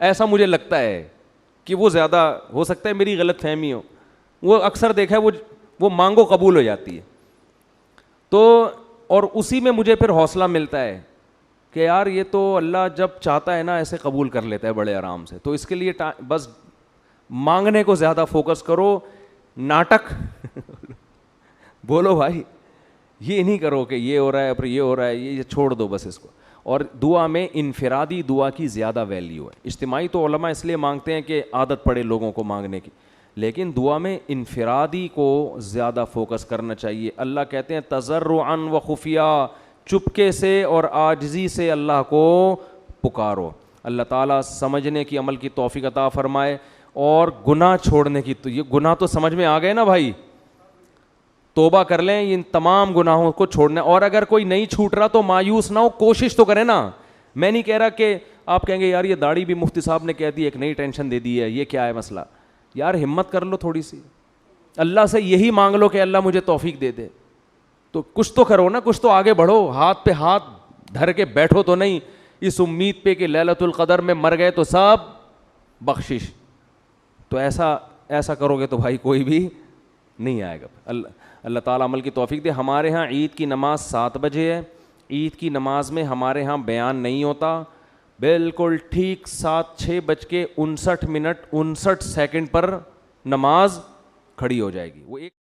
ایسا مجھے لگتا ہے کہ وہ زیادہ, ہو سکتا ہے میری غلط فہمی ہو, وہ اکثر دیکھا ہے وہ مانگو قبول ہو جاتی ہے. تو اور اسی میں مجھے پھر حوصلہ ملتا ہے کہ یار یہ تو اللہ جب چاہتا ہے نا ایسے قبول کر لیتا ہے بڑے آرام سے. تو اس کے لیے بس مانگنے کو زیادہ فوکس کرو, ناٹک بولو بھائی, یہ نہیں کرو کہ یہ ہو رہا ہے پھر یہ ہو رہا ہے, یہ چھوڑ دو بس اس کو. اور دعا میں انفرادی دعا کی زیادہ ویلیو ہے. اجتماعی تو علماء اس لیے مانگتے ہیں کہ عادت پڑے لوگوں کو مانگنے کی, لیکن دعا میں انفرادی کو زیادہ فوکس کرنا چاہیے. اللہ کہتے ہیں تضرعا و خفیہ, چپکے سے اور عاجزی سے اللہ کو پکارو. اللہ تعالیٰ سمجھنے کی عمل کی توفیق عطا فرمائے اور گناہ چھوڑنے کی. تو یہ گناہ تو سمجھ میں آ گئے نا بھائی, توبہ کر لیں ان تمام گناہوں کو چھوڑنا. اور اگر کوئی نہیں چھوٹ رہا تو مایوس نہ ہو, کوشش تو کریں نا. میں نہیں کہہ رہا کہ آپ کہیں گے یار یہ داڑھی بھی مفتی صاحب نے کہہ دی, ایک نئی ٹینشن دے دی ہے, یہ کیا ہے مسئلہ. یار ہمت کر لو تھوڑی سی, اللہ سے یہی مانگ لو کہ اللہ مجھے توفیق دے دے. تو کچھ تو کرو نا, کچھ تو آگے بڑھو, ہاتھ پہ ہاتھ دھر کے بیٹھو تو نہیں اس امید پہ کہ لیلۃ القدر میں مر گئے تو سب بخشش. تو ایسا کرو گے تو بھائی کوئی بھی نہیں آئے گا. اللہ تعالیٰ عمل کی توفیق دے. ہمارے ہاں عید کی نماز 7 بجے ہے. عید کی نماز میں ہمارے ہاں بیان نہیں ہوتا, بالکل ٹھیک 6:59 پر نماز کھڑی ہو جائے گی. وہ ایک